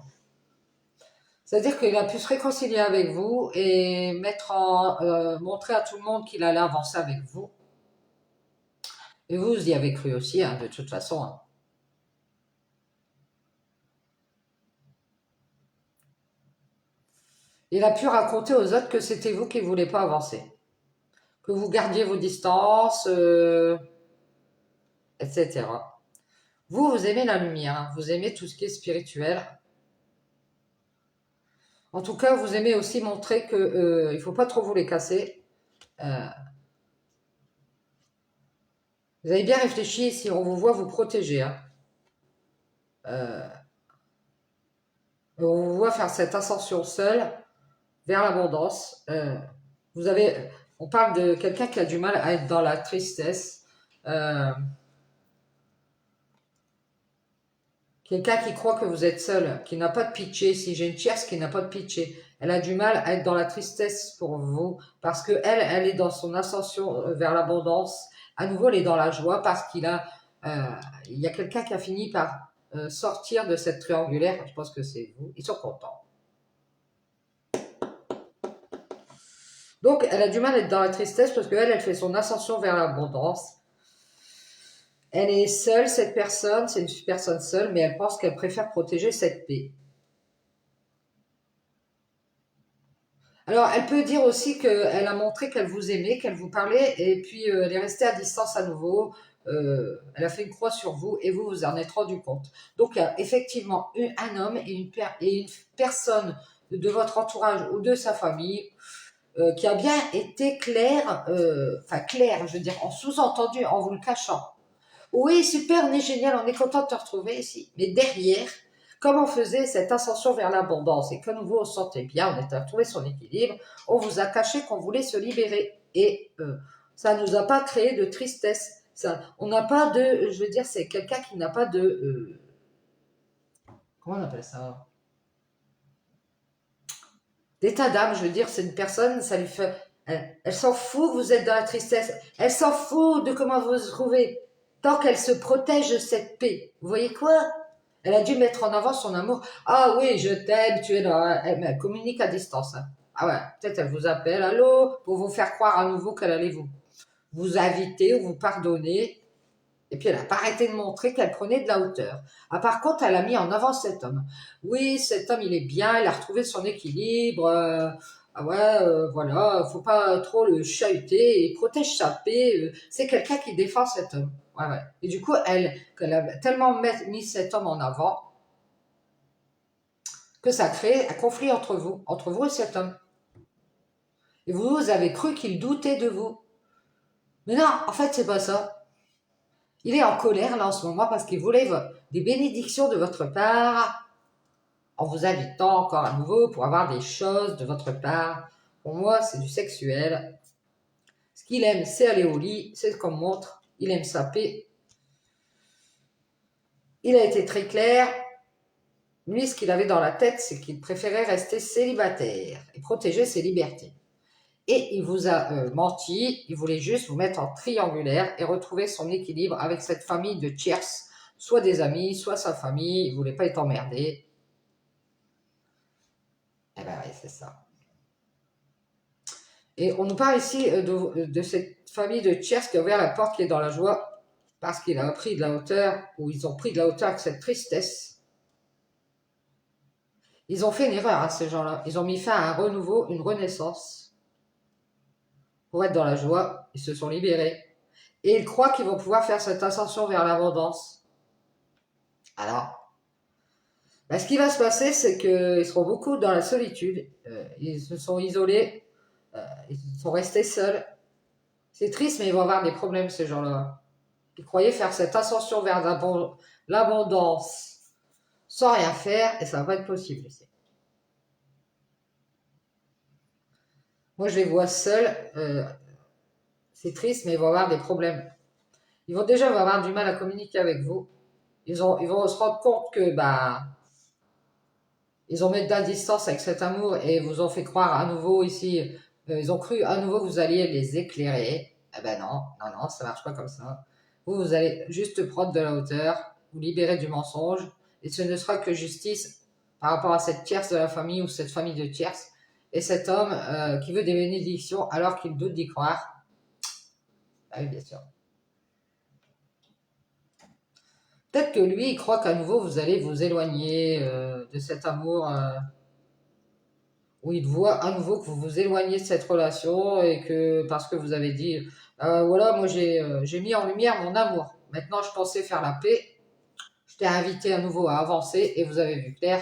C'est-à-dire qu'il a pu se réconcilier avec vous et montrer à tout le monde qu'il allait avancer avec vous. Et vous y avez cru aussi, hein, de toute façon. Hein. Il a pu raconter aux autres que c'était vous qui ne voulez pas avancer. Que vous gardiez vos distances, etc. Vous aimez la lumière, hein, vous aimez tout ce qui est spirituel. En tout cas, vous aimez aussi montrer qu'il ne faut pas trop vous les casser. Vous avez bien réfléchi, si on vous voit vous protéger. Hein. On vous voit faire cette ascension seule vers l'abondance. On parle de quelqu'un qui a du mal à être dans la tristesse. Quelqu'un qui croit que vous êtes seul, qui n'a pas de pitié. Si j'ai une tierce qui n'a pas de pitié, elle a du mal à être dans la tristesse pour vous parce que elle est dans son ascension vers l'abondance. À nouveau, elle est dans la joie parce il y a quelqu'un qui a fini par sortir de cette triangulaire. Je pense que c'est vous. Ils sont contents. Donc, elle a du mal à être dans la tristesse parce qu'elle fait son ascension vers l'abondance. Elle est seule, cette personne, c'est une personne seule, mais elle pense qu'elle préfère protéger cette paix. Alors, elle peut dire aussi qu'elle a montré qu'elle vous aimait, qu'elle vous parlait, et puis elle est restée à distance à nouveau. Elle a fait une croix sur vous, et vous vous en êtes rendu compte. Donc, il y a effectivement un homme et une personne de votre entourage ou de sa famille qui a bien été clair, clair, je veux dire, en sous-entendu, en vous le cachant. Oui, super, on est génial, on est content de te retrouver ici. Mais derrière, comme on faisait cette ascension vers l'abondance et que nous on se sentait bien, on était à trouver son équilibre, on vous a caché qu'on voulait se libérer. Et ça ne nous a pas créé de tristesse. On n'a pas de, je veux dire, c'est quelqu'un qui n'a pas de... comment on appelle ça? D'état d'âme, je veux dire, c'est une personne, ça lui fait... Elle s'en fout que vous êtes dans la tristesse. Elle s'en fout de comment vous vous trouvez. Tant qu'elle se protège de cette paix. Vous voyez quoi? Elle a dû mettre en avant son amour. Ah oui, je t'aime, tu es là. Elle communique à distance. Hein. Ah ouais, peut-être elle vous appelle, allô, pour vous faire croire à nouveau qu'elle allait vous inviter ou vous pardonner. Et puis elle n'a pas arrêté de montrer qu'elle prenait de la hauteur. Ah, par contre, elle a mis en avant cet homme. Oui, cet homme, il est bien, il a retrouvé son équilibre. Ah ouais, voilà, faut pas trop le chahuter. Il protège sa paix. C'est quelqu'un qui défend cet homme. Ouais, ouais. Et du coup, qu'elle a tellement mis cet homme en avant que ça crée un conflit entre vous et cet homme. Et vous avez cru qu'il doutait de vous. Mais non, en fait, c'est pas ça. Il est en colère là en ce moment parce qu'il voulait des bénédictions de votre part en vous invitant encore à nouveau pour avoir des choses de votre part. Pour moi, c'est du sexuel. Ce qu'il aime, c'est aller au lit, c'est ce qu'on montre. Il aime sa paix. Il a été très clair. Lui, ce qu'il avait dans la tête, c'est qu'il préférait rester célibataire et protéger ses libertés. Et il vous a menti, il voulait juste vous mettre en triangulaire et retrouver son équilibre avec cette famille de tierces, soit des amis, soit sa famille, il ne voulait pas être emmerdé. Eh ben oui, c'est ça. Et on nous parle ici de cette famille de tierces qui a ouvert la porte, qui est dans la joie, parce qu'il a pris de la hauteur, ou ils ont pris de la hauteur avec cette tristesse. Ils ont fait une erreur, hein, ces gens-là. Ils ont mis fin à un renouveau, une renaissance. Pour être dans la joie, ils se sont libérés. Et ils croient qu'ils vont pouvoir faire cette ascension vers l'abondance. Alors, Ben, ce qui va se passer, c'est qu'ils seront beaucoup dans la solitude. Ils se sont isolés. Ils sont restés seuls. C'est triste, mais ils vont avoir des problèmes, ces gens-là. Ils croyaient faire cette ascension vers l'abondance sans rien faire, et ça va pas être possible ici. Moi, je les vois seuls. C'est triste, mais ils vont avoir des problèmes. Ils vont déjà avoir du mal à communiquer avec vous. Ils vont se rendre compte que bah, ils ont mis de la distance avec cet amour et vous ont fait croire à nouveau ici. Ils ont cru à nouveau que vous alliez les éclairer. Eh ben non, non, non, ça marche pas comme ça. Vous allez juste prendre de la hauteur, vous libérer du mensonge, et ce ne sera que justice par rapport à cette tierce de la famille ou cette famille de tierces. Et cet homme qui veut des bénédictions alors qu'il doute d'y croire. Ah oui, bien sûr. Peut-être que lui, il croit qu'à nouveau, vous allez vous éloigner de cet amour, où il voit à nouveau que vous vous éloignez de cette relation et que parce que vous avez dit, voilà, moi j'ai mis en lumière mon amour. Maintenant, je pensais faire la paix. Je t'ai invité à nouveau à avancer et vous avez vu clair.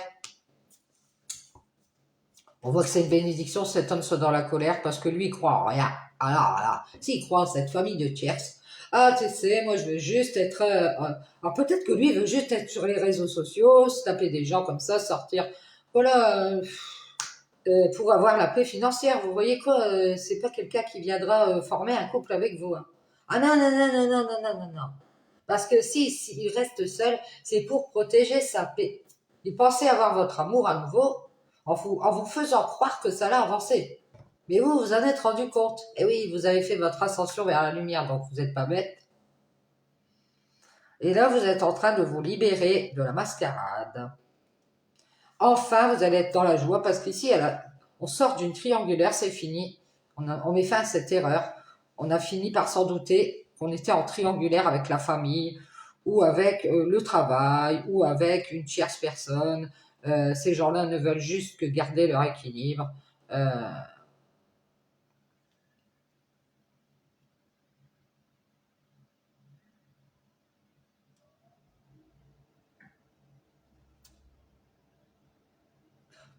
On voit que c'est une bénédiction, cet homme soit dans la colère parce que lui, il croit en rien. Alors, s'il croit en cette famille de tierces, ah, tu sais, moi, je veux juste être... alors, peut-être que lui, il veut juste être sur les réseaux sociaux, se taper des gens comme ça, sortir... Voilà, pour avoir la paix financière. Vous voyez quoi, c'est pas quelqu'un qui viendra former un couple avec vous. Hein. Ah non, non, non, non, non, non, non, non, non. Parce que si il reste seul, c'est pour protéger sa paix. Il pensait avoir votre amour à nouveau en vous faisant croire que ça l'a avancé. Mais vous, vous en êtes rendu compte. Et oui, vous avez fait votre ascension vers la lumière, donc vous n'êtes pas bête. Et là, vous êtes en train de vous libérer de la mascarade. Enfin, vous allez être dans la joie parce qu'ici, on sort d'une triangulaire, c'est fini. On met fin à cette erreur. On a fini par s'en douter qu'on était en triangulaire avec la famille ou avec le travail ou avec une tierce personne. Ces gens-là ne veulent juste que garder leur équilibre.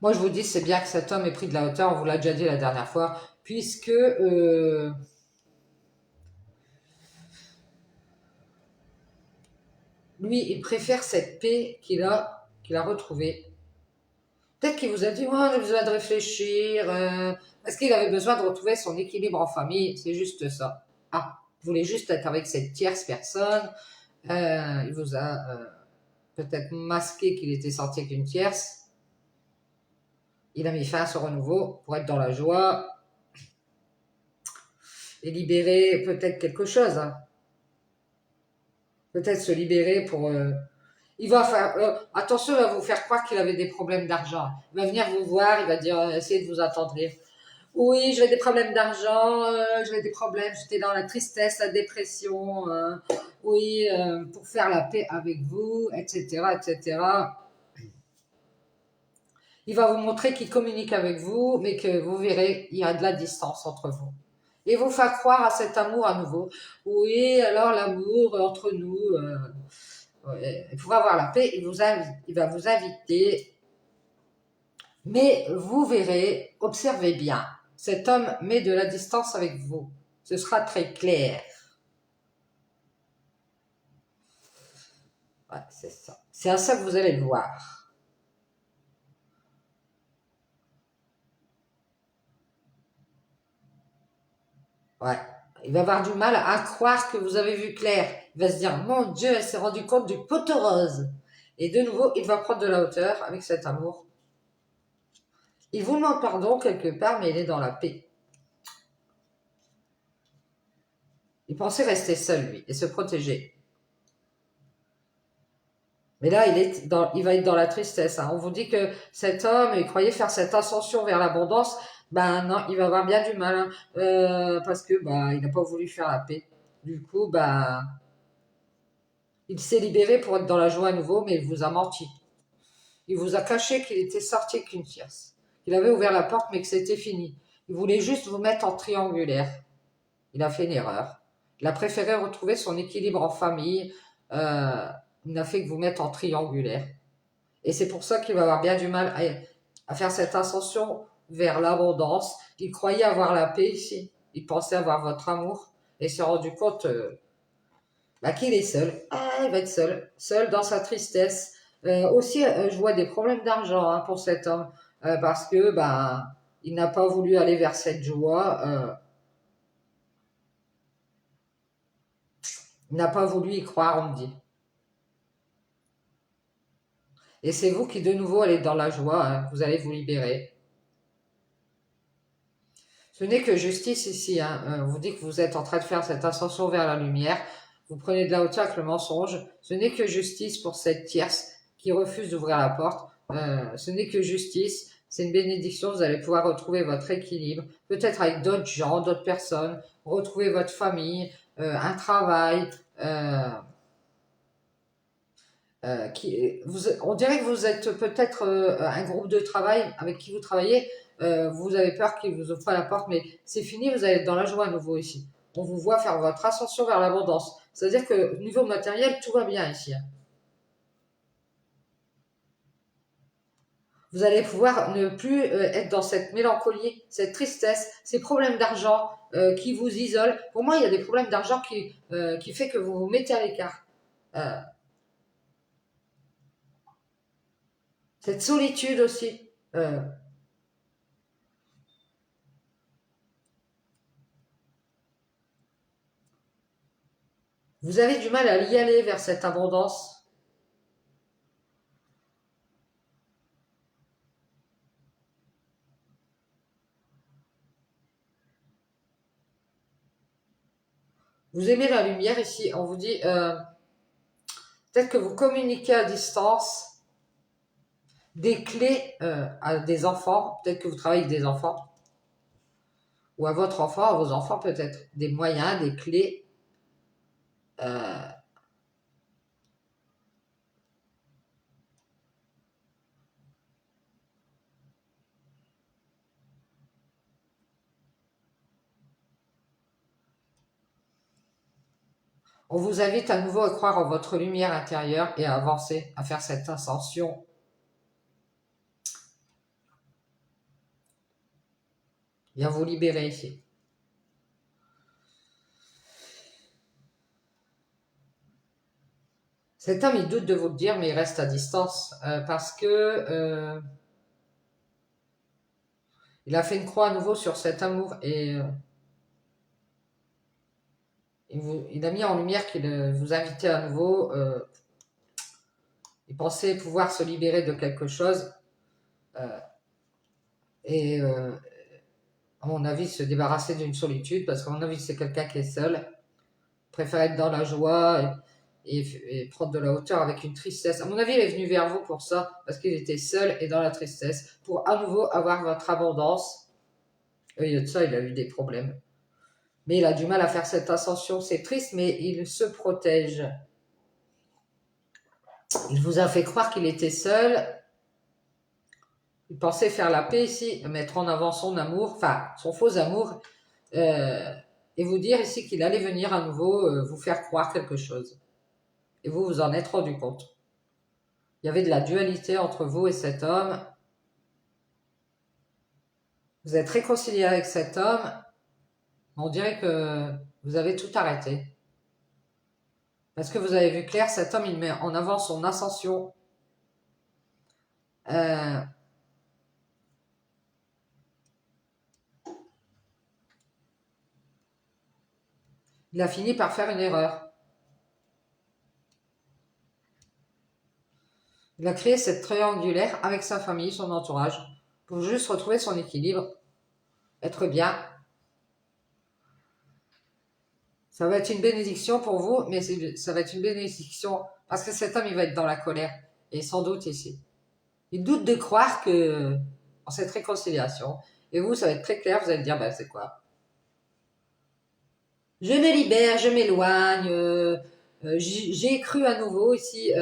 Moi, je vous dis, c'est bien que cet homme ait pris de la hauteur. On vous l'a déjà dit la dernière fois, puisque lui, il préfère cette paix qu'il a retrouvée. Peut-être qu'il vous a dit, ouais, j'ai besoin de réfléchir, parce qu'il avait besoin de retrouver son équilibre en famille, c'est juste ça. Ah, il voulait juste être avec cette tierce personne, il vous a peut-être masqué qu'il était sorti avec une tierce, il a mis fin à ce renouveau pour être dans la joie et libérer peut-être quelque chose. Hein. Peut-être se libérer pour... il va faire... attention, il va vous faire croire qu'il avait des problèmes d'argent. Il va venir vous voir, il va dire, essayez de vous attendrir. Oui, j'avais des problèmes d'argent, j'avais des problèmes, j'étais dans la tristesse, la dépression, oui, pour faire la paix avec vous, etc., etc. Il va vous montrer qu'il communique avec vous, mais que vous verrez, il y a de la distance entre vous. Et vous faire croire à cet amour à nouveau. Oui, alors l'amour entre nous, pour avoir la paix, il va vous inviter. Mais vous verrez, observez bien, cet homme met de la distance avec vous. Ce sera très clair. Ouais, c'est ça. C'est à ça que vous allez le voir. Ouais. Il va avoir du mal à croire que vous avez vu clair. Il va se dire, mon Dieu, elle s'est rendue compte du poteau rose. Et de nouveau, il va prendre de la hauteur avec cet amour. Il vous demande pardon quelque part, mais il est dans la paix. Il pensait rester seul, lui, et se protéger. Mais là, il va être dans la tristesse. Hein. On vous dit que cet homme, il croyait faire cette ascension vers l'abondance. Ben non, il va avoir bien du mal. Hein. Parce que il n'a pas voulu faire la paix. Du coup, il s'est libéré pour être dans la joie à nouveau, mais il vous a menti. Il vous a caché qu'il était sorti avec une tierce. Qu'il avait ouvert la porte, mais que c'était fini. Il voulait juste vous mettre en triangulaire. Il a fait une erreur. Il a préféré retrouver son équilibre en famille. Il n'a fait que vous mettre en triangulaire. Et c'est pour ça qu'il va avoir bien du mal à faire cette ascension vers l'abondance. Il croyait avoir la paix ici. Il pensait avoir votre amour. Et s'est rendu compte qu'il est seul. Il va être seul. Seul dans sa tristesse. Aussi, je vois des problèmes d'argent hein, pour cet homme. Parce que il n'a pas voulu aller vers cette joie. Il n'a pas voulu y croire, on me dit. Et c'est vous qui de nouveau allez dans la joie. Hein. Vous allez vous libérer. Ce n'est que justice ici. Hein. On vous dit que vous êtes en train de faire cette ascension vers la lumière. Vous prenez de la hauteur avec le mensonge. Ce n'est que justice pour cette tierce qui refuse d'ouvrir la porte. Ce n'est que justice. C'est une bénédiction. Vous allez pouvoir retrouver votre équilibre. Peut-être avec d'autres gens, d'autres personnes. Retrouver votre famille, un travail. On dirait que vous êtes peut-être un groupe de travail avec qui vous travaillez. Vous avez peur qu'il vous ouvre pas la porte, mais c'est fini, vous allez être dans la joie à nouveau ici. On vous voit faire votre ascension vers l'abondance. C'est-à-dire que niveau matériel, tout va bien ici. Hein. Vous allez pouvoir ne plus être dans cette mélancolie, cette tristesse, ces problèmes d'argent qui vous isolent. Pour moi, il y a des problèmes d'argent qui fait que vous vous mettez à l'écart. Cette solitude aussi. Vous avez du mal à y aller vers cette abondance. Vous aimez la lumière ici. On vous dit peut-être que vous communiquez à distance des clés à des enfants. Peut-être que vous travaillez avec des enfants. Ou à votre enfant, à vos enfants peut-être. Des moyens, des clés. On vous invite à nouveau à croire en votre lumière intérieure et à avancer, à faire cette ascension. Et à vous libérer ici. Cet homme, il doute de vous le dire, mais il reste à distance parce que il a fait une croix à nouveau sur cet amour et il a mis en lumière qu'il vous invitait à nouveau. Il pensait pouvoir se libérer de quelque chose et à mon avis se débarrasser d'une solitude parce qu'à mon avis c'est quelqu'un qui est seul, préfère être dans la joie et prendre de la hauteur avec une tristesse. À mon avis il est venu vers vous pour ça parce qu'il était seul et dans la tristesse pour à nouveau avoir votre abondance. Au lieu de ça il a eu des problèmes. Mais il a du mal à faire cette ascension, c'est triste mais il se protège. Il vous a fait croire qu'il était seul. Il pensait faire la paix ici, mettre en avant son amour, enfin son faux amour, et vous dire ici qu'il allait venir à nouveau vous faire croire quelque chose. Et vous vous en êtes rendu compte. Il y avait de la dualité entre vous et cet homme. Vous êtes réconcilié avec cet homme. On dirait que vous avez tout arrêté. Parce que vous avez vu clair, cet homme, il met en avant son ascension. Il a fini par faire une erreur. Il a créé cette triangulaire avec sa famille, son entourage, pour juste retrouver son équilibre, être bien. Ça va être une bénédiction pour vous, mais ça va être une bénédiction parce que cet homme, il va être dans la colère. Et sans doute ici. Il doute de croire que en cette réconciliation. Et vous, ça va être très clair, vous allez dire, c'est quoi? Je me libère, je m'éloigne, j'ai cru à nouveau ici.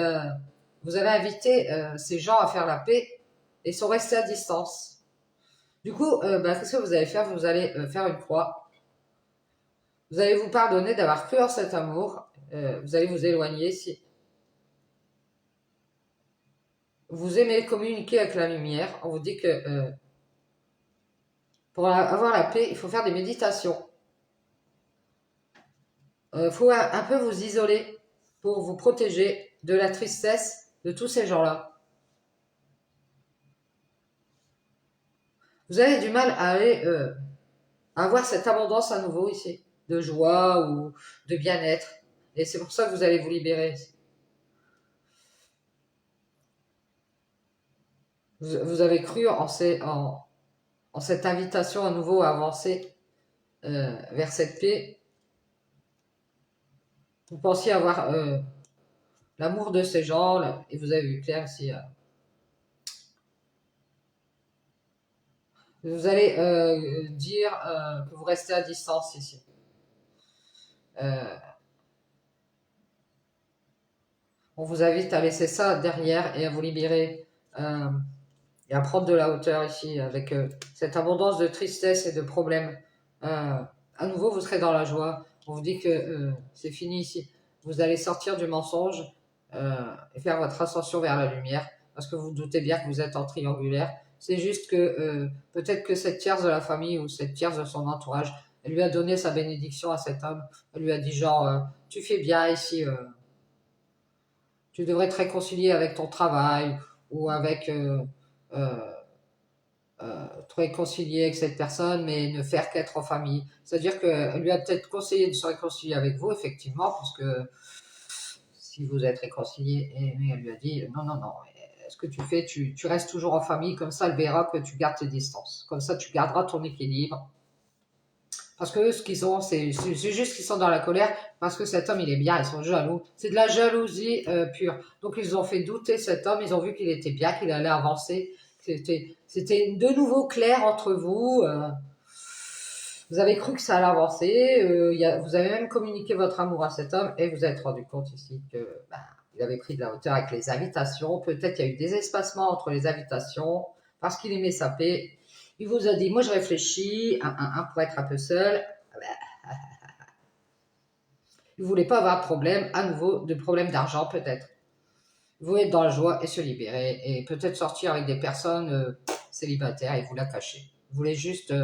Vous avez invité ces gens à faire la paix et sont restés à distance. Du coup, qu'est-ce que vous allez faire? Vous allez faire une croix. Vous allez vous pardonner d'avoir cru en cet amour. Vous allez vous éloigner ici. vous aimez communiquer avec la lumière. On vous dit que pour avoir la paix, il faut faire des méditations. Il faut un peu vous isoler pour vous protéger de la tristesse de tous ces gens-là. Vous avez du mal à aller avoir cette abondance à nouveau ici, de joie ou de bien-être. Et c'est pour ça que vous allez vous libérer. Vous avez cru en cette invitation à nouveau à avancer vers cette paix. Vous pensiez avoir l'amour de ces gens, là, et vous avez vu clair ici. Vous allez dire que vous restez à distance ici. On vous invite à laisser ça derrière et à vous libérer et à prendre de la hauteur ici avec cette abondance de tristesse et de problèmes. À nouveau, vous serez dans la joie. On vous dit que c'est fini ici. Vous allez sortir du mensonge et faire votre ascension vers la lumière parce que vous doutez bien que vous êtes en triangulaire. C'est juste que peut-être que cette tierce de la famille ou cette tierce de son entourage, elle lui a donné sa bénédiction à cet homme. Elle lui a dit genre, tu fais bien ici, tu devrais te réconcilier avec ton travail ou avec te réconcilier avec cette personne, mais ne faire qu'être en famille. C'est-à-dire qu'elle lui a peut-être conseillé de se réconcilier avec vous, effectivement, parce que si vous êtes réconcilié, mais elle lui a dit non, non, non, ce que tu fais, tu restes toujours en famille, comme ça elle verra que tu gardes tes distances. Comme ça tu garderas ton équilibre. Parce que eux, ce qu'ils ont, c'est juste qu'ils sont dans la colère, parce que cet homme, il est bien, ils sont jaloux. C'est de la jalousie pure. Donc ils ont fait douter cet homme, ils ont vu qu'il était bien, qu'il allait avancer. C'était de nouveau clair entre vous. Vous avez cru que ça allait avancer. Vous avez même communiqué votre amour à cet homme et vous êtes rendu compte ici que il avait pris de la hauteur avec les invitations. Peut-être qu'il y a eu des espacements entre les invitations parce qu'il aimait sa paix. Il vous a dit, moi je réfléchis, pour être un peu seul. Il ne voulait pas avoir de problème, à nouveau, de problème d'argent peut-être. Il voulait être dans la joie et se libérer et peut-être sortir avec des personnes célibataires et vous la cacher. Il voulait juste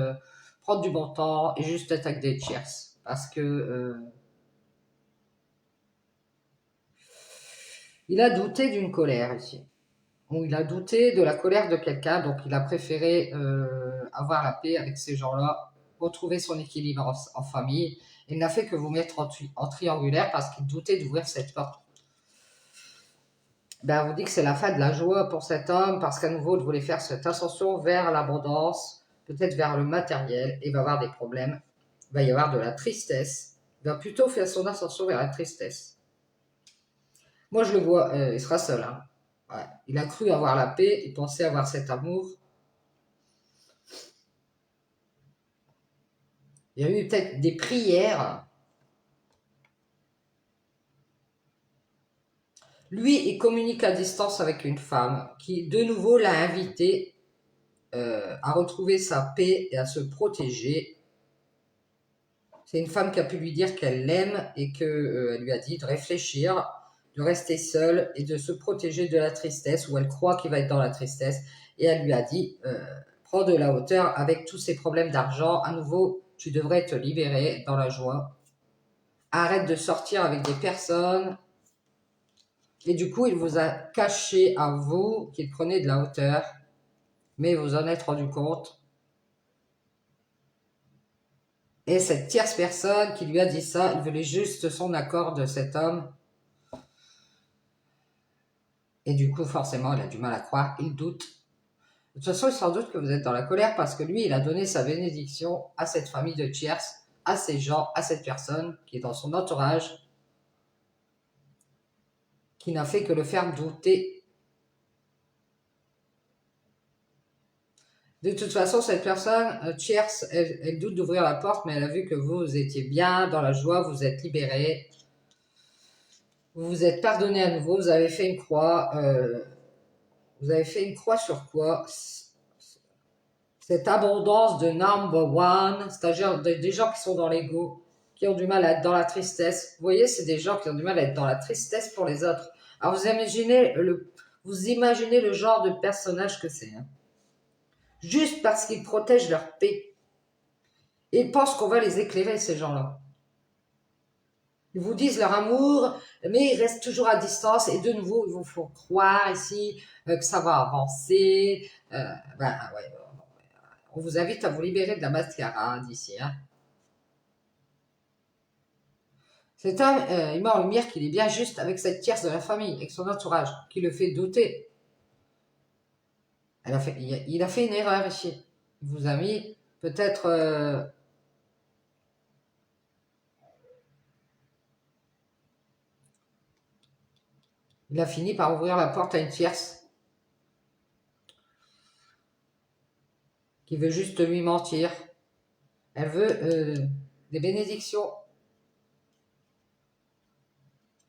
prendre du bon temps et juste être avec des cheers. Parce que il a douté d'une colère ici. Ou il a douté de la colère de quelqu'un, donc il a préféré avoir la paix avec ces gens-là, retrouver son équilibre en famille. Il n'a fait que vous mettre en triangulaire parce qu'il doutait d'ouvrir cette porte. On vous dit que c'est la fin de la joie pour cet homme parce qu'à nouveau, il voulait faire cette ascension vers l'abondance, peut-être vers le matériel, et il va avoir des problèmes. Il va y avoir de la tristesse. Il va plutôt faire son ascension vers la tristesse. Moi, je le vois, il sera seul. Hein. Ouais. Il a cru avoir la paix, il pensait avoir cet amour. Il y a eu peut-être des prières. Lui, il communique à distance avec une femme qui, de nouveau, l'a invité à retrouver sa paix et à se protéger. C'est une femme qui a pu lui dire qu'elle l'aime et qu'elle lui a dit de réfléchir, de rester seule et de se protéger de la tristesse, où elle croit qu'il va être dans la tristesse. Et elle lui a dit, prends de la hauteur avec tous ces problèmes d'argent. À nouveau, tu devrais te libérer dans la joie. Arrête de sortir avec des personnes. Et du coup, il vous a caché à vous qu'il prenait de la hauteur. Mais vous en êtes rendu compte. Et cette tierce personne qui lui a dit ça, il voulait juste son accord de cet homme. Et du coup, forcément, il a du mal à croire, il doute. De toute façon, il s'en doute que vous êtes dans la colère parce que lui, il a donné sa bénédiction à cette famille de tiers, à ces gens, à cette personne qui est dans son entourage, qui n'a fait que le faire douter. De toute façon, cette personne, tierce, elle doute d'ouvrir la porte, mais elle a vu que vous étiez bien, dans la joie, vous êtes libéré. Vous vous êtes pardonné à nouveau, vous avez fait une croix. Vous avez fait une croix sur quoi? Cette abondance de number one, c'est-à-dire des gens qui sont dans l'ego, qui ont du mal à être dans la tristesse. Vous voyez, c'est des gens qui ont du mal à être dans la tristesse pour les autres. Alors vous imaginez Vous imaginez le genre de personnage que c'est. Hein. Juste parce qu'ils protègent leur paix. Ils pensent qu'on va les éclairer, ces gens-là. Ils vous disent leur amour, mais ils restent toujours à distance. Et de nouveau, ils vous font croire ici que ça va avancer. Ouais, on vous invite à vous libérer de la mascarade ici. Hein. Cet homme, il met en lumière qu'il est bien juste avec cette tierce de la famille, avec son entourage, qui le fait douter. Il a fait une erreur ici. Il vous a mis peut-être... il a fini par ouvrir la porte à une tierce qui veut juste lui mentir. Elle veut des bénédictions.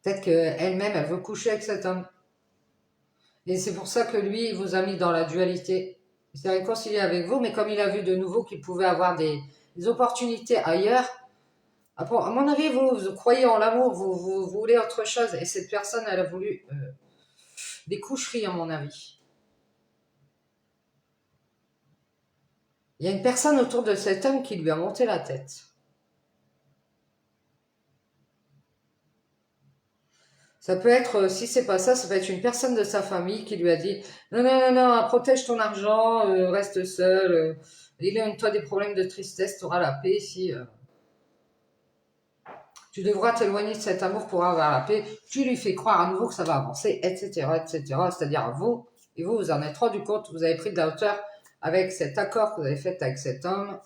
Peut-être qu'elle-même, elle veut coucher avec cet homme. Et c'est pour ça que lui, il vous a mis dans la dualité. Il s'est réconcilié avec vous, mais comme il a vu de nouveau qu'il pouvait avoir des opportunités ailleurs, à mon avis, vous croyez en l'amour, vous voulez autre chose. Et cette personne, elle a voulu des coucheries, à mon avis. Il y a une personne autour de cet homme qui lui a monté la tête. Ça peut être, si c'est pas ça, ça peut être une personne de sa famille qui lui a dit non, non, non, non, protège ton argent, reste seul, éloigne-toi des problèmes de tristesse, tu auras la paix si tu devras t'éloigner de cet amour pour avoir la paix. Tu lui fais croire à nouveau que ça va avancer, etc., etc. C'est-à-dire vous, et vous vous en êtes rendu compte, vous avez pris de la hauteur avec cet accord que vous avez fait avec cet homme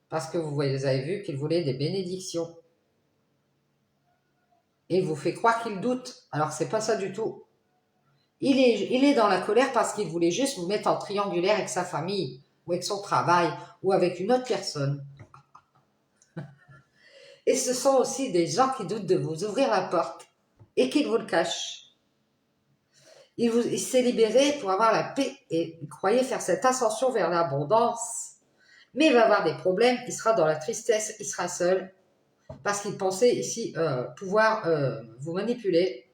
parce que vous avez vu qu'il voulait des bénédictions. Et il vous fait croire qu'il doute. Alors c'est pas ça du tout. Il est dans la colère parce qu'il voulait juste vous mettre en triangulaire avec sa famille, ou avec son travail, ou avec une autre personne. Et ce sont aussi des gens qui doutent de vous ouvrir la porte et qui vous le cachent. Il s'est libéré pour avoir la paix et il croyait faire cette ascension vers l'abondance. Mais il va avoir des problèmes, il sera dans la tristesse, il sera seul, parce qu'il pensait ici pouvoir vous manipuler.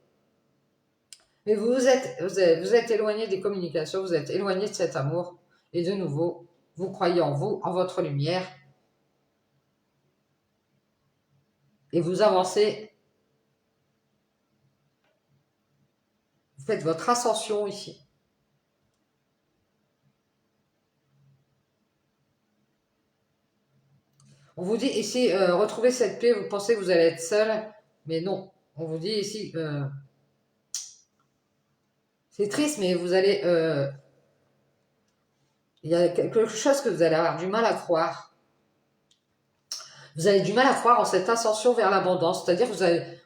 Mais vous êtes éloigné des communications, vous êtes éloigné de cet amour. Et de nouveau, vous croyez en vous, en votre lumière. Et vous avancez. Vous faites votre ascension ici. On vous dit ici, retrouvez cette paix, vous pensez que vous allez être seul. Mais non. On vous dit ici, c'est triste, mais vous allez... il y a quelque chose que vous allez avoir du mal à croire. Vous avez du mal à croire en cette ascension vers l'abondance. C'est-à-dire que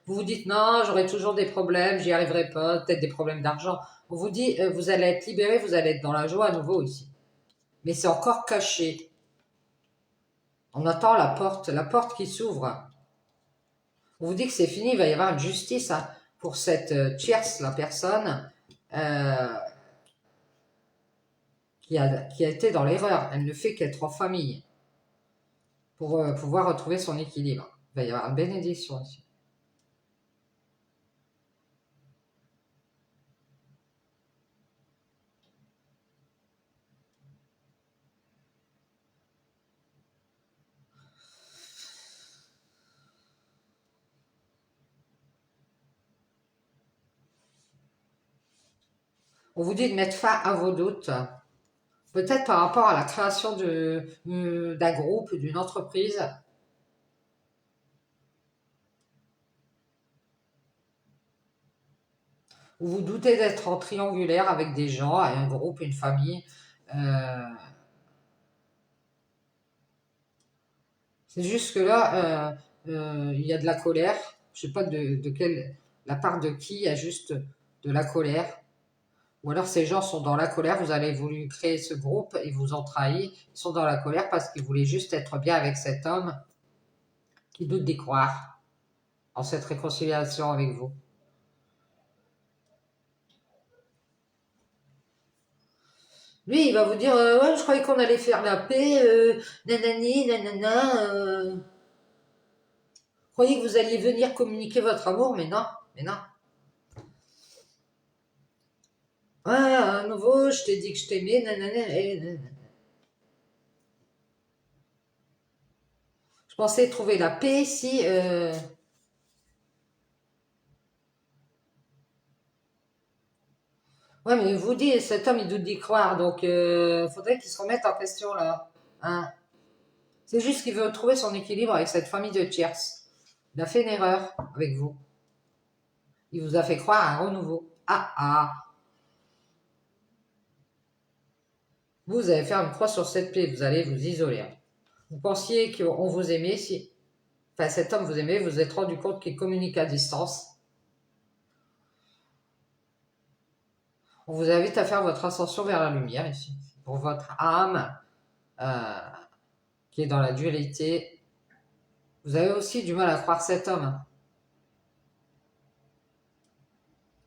vous vous dites, non, j'aurai toujours des problèmes, j'y arriverai pas, peut-être des problèmes d'argent. On vous dit, vous allez être libéré, vous allez être dans la joie à nouveau ici. Mais c'est encore caché. On attend la porte qui s'ouvre. On vous dit que c'est fini, il va y avoir une justice hein, pour cette tierce, la personne qui a été dans l'erreur. Elle ne fait qu'être en famille pour pouvoir retrouver son équilibre. Il va y avoir une bénédiction ici. On vous dit de mettre fin à vos doutes. Peut-être par rapport à la création d'un groupe, d'une entreprise. Où vous doutez d'être en triangulaire avec des gens, un groupe, une famille. C'est juste que là, il y a de la colère. Je ne sais pas la part de qui, il y a juste de la colère. Ou alors ces gens sont dans la colère, vous avez voulu créer ce groupe, ils vous ont trahi, ils sont dans la colère parce qu'ils voulaient juste être bien avec cet homme qui doute d'y croire en cette réconciliation avec vous. Lui, il va vous dire, ouais, je croyais qu'on allait faire la paix, nanani, nanana, croyez que vous alliez venir communiquer votre amour, mais non, mais non. Ah, à nouveau, je t'ai dit que je t'aimais, nanana. Je pensais trouver la paix si... Ouais, mais vous dites, cet homme, il doute d'y croire, donc faudrait qu'il se remette en question, là. Hein. C'est juste qu'il veut trouver son équilibre avec cette famille de tiers. Il a fait une erreur avec vous. Il vous a fait croire à un renouveau. Ah, ah. Vous allez faire une croix sur cette plaie, vous allez vous isoler. Vous pensiez qu'on vous aimait, si... Enfin, cet homme vous aimait, vous vous êtes rendu compte qu'il communique à distance. On vous invite à faire votre ascension vers la lumière ici. Pour votre âme euh, qui est dans la dualité. Vous avez aussi du mal à croire cet homme.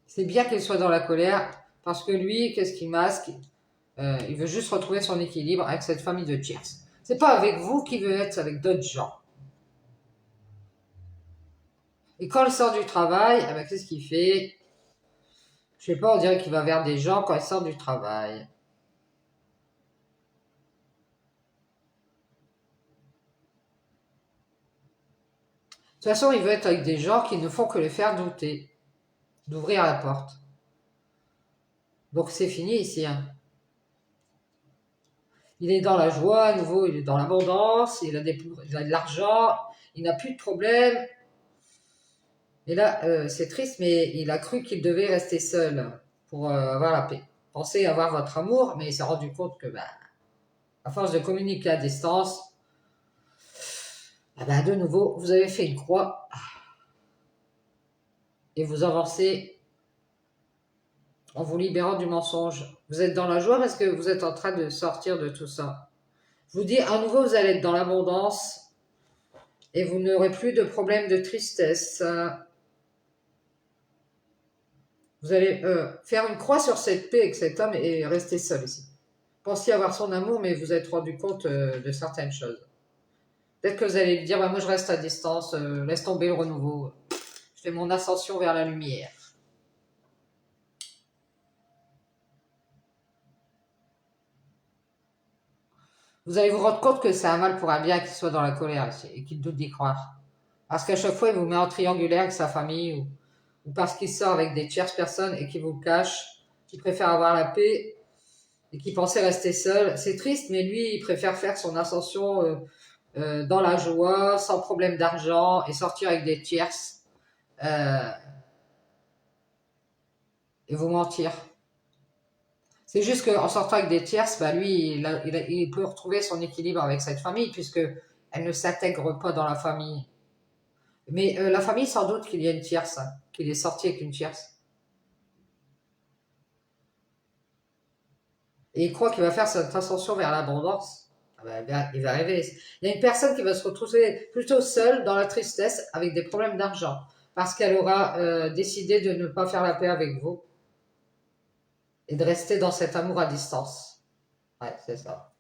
C'est bien qu'il soit dans la colère parce que lui, qu'est-ce qu'il masque? Il veut juste retrouver son équilibre avec cette famille de tiers. C'est pas avec vous qu'il veut être, avec d'autres gens. Et quand il sort du travail, eh ben, qu'est-ce qu'il fait? Je sais pas, on dirait qu'il va vers des gens quand il sort du travail. De toute façon, il veut être avec des gens qui ne font que le faire douter, d'ouvrir la porte. Donc c'est fini ici. Hein. Il est dans la joie, à nouveau, il est dans l'abondance, il a de l'argent, il n'a plus de problème. Et là, c'est triste, mais il a cru qu'il devait rester seul pour avoir la paix. Pensez avoir votre amour, mais il s'est rendu compte que, à force de communiquer à distance, de nouveau, vous avez fait une croix et vous avancez en vous libérant du mensonge. Vous êtes dans la joie parce que vous êtes en train de sortir de tout ça. Je vous dis, à nouveau, vous allez être dans l'abondance et vous n'aurez plus de problème de tristesse. Vous allez faire une croix sur cette paix avec cet homme et rester seul ici. Pensiez avoir son amour, mais vous êtes rendu compte de certaines choses. Peut-être que vous allez lui dire, moi je reste à distance, laisse tomber le renouveau. Je fais mon ascension vers la lumière. Vous allez vous rendre compte que c'est un mal pour un bien qu'il soit dans la colère ici, et qu'il doute d'y croire. Parce qu'à chaque fois, il vous met en triangulaire avec sa famille, ou parce qu'il sort avec des tierces personnes et qu'il vous le cache, qu'il préfère avoir la paix et qu'il pensait rester seul. C'est triste, mais lui, il préfère faire son ascension dans la joie, sans problème d'argent, et sortir avec des tierces, euh, et vous mentir. C'est juste qu'en sortant avec des tierces, lui, il peut retrouver son équilibre avec cette famille, puisque elle ne s'intègre pas dans la famille. Mais la famille, sans doute qu'il y a une tierce, hein, qu'il est sorti avec une tierce. Et il croit qu'il va faire cette ascension vers l'abondance. Il va rêver. Il y a une personne qui va se retrouver plutôt seule dans la tristesse avec des problèmes d'argent, parce qu'elle aura décidé de ne pas faire la paix avec vous et de rester dans cet amour à distance. Ouais, c'est ça.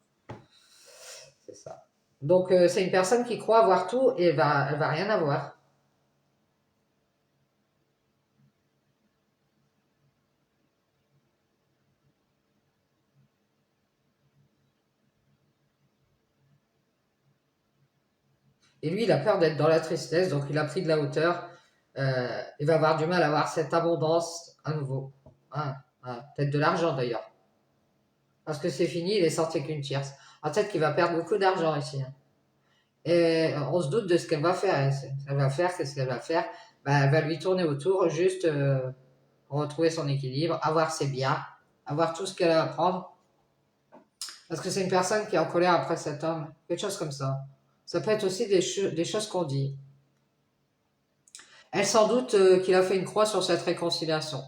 C'est ça. Donc, c'est une personne qui croit avoir tout et elle va rien avoir. Et lui, il a peur d'être dans la tristesse, donc il a pris de la hauteur. Il va avoir du mal à avoir cette abondance à nouveau. Peut-être de l'argent d'ailleurs. Parce que c'est fini, il est sorti avec une tierce. Peut-être qu'il va perdre beaucoup d'argent ici. Hein. Et on se doute de ce qu'elle va faire. Hein. Elle va faire, qu'est-ce qu'elle va faire? Elle va lui tourner autour juste pour retrouver son équilibre, avoir ses biens, avoir tout ce qu'elle a à prendre. Parce que c'est une personne qui est en colère après cet homme. Quelque chose comme ça. Ça peut être aussi des choses qu'on dit. Elle sans doute qu'il a fait une croix sur cette réconciliation.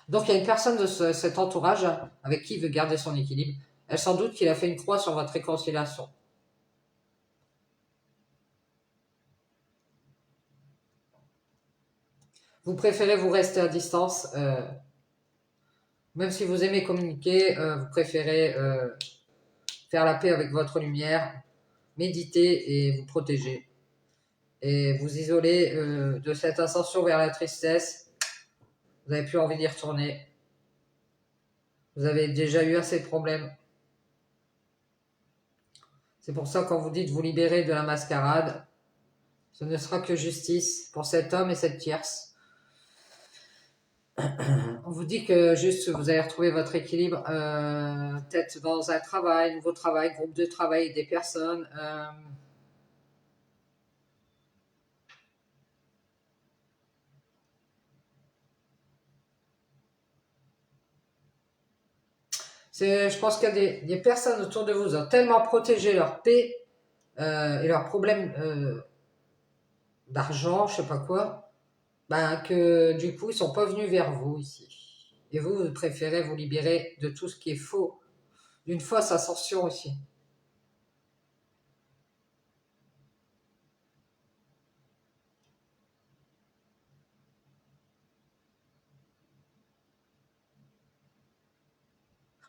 Donc il y a une personne de cet entourage avec qui il veut garder son équilibre. Elle sans doute qu'il a fait une croix sur votre réconciliation. Vous préférez vous rester à distance, même si vous aimez communiquer, vous préférez faire la paix avec votre lumière, méditer et vous protéger. Et vous isoler de cette ascension vers la tristesse. Vous n'avez plus envie d'y retourner. Vous avez déjà eu assez de problèmes. C'est pour ça, quand vous dites vous libérer de la mascarade, ce ne sera que justice pour cet homme et cette tierce. On vous dit que juste vous allez retrouver votre équilibre, peut-être dans un travail, nouveau travail, groupe de travail, des personnes. Je pense qu'il y a des personnes autour de vous qui ont tellement protégé leur paix et leurs problèmes d'argent, je sais pas quoi, ben, que du coup ils sont pas venus vers vous ici. Et vous, vous préférez vous libérer de tout ce qui est faux, d'une fausse ascension aussi.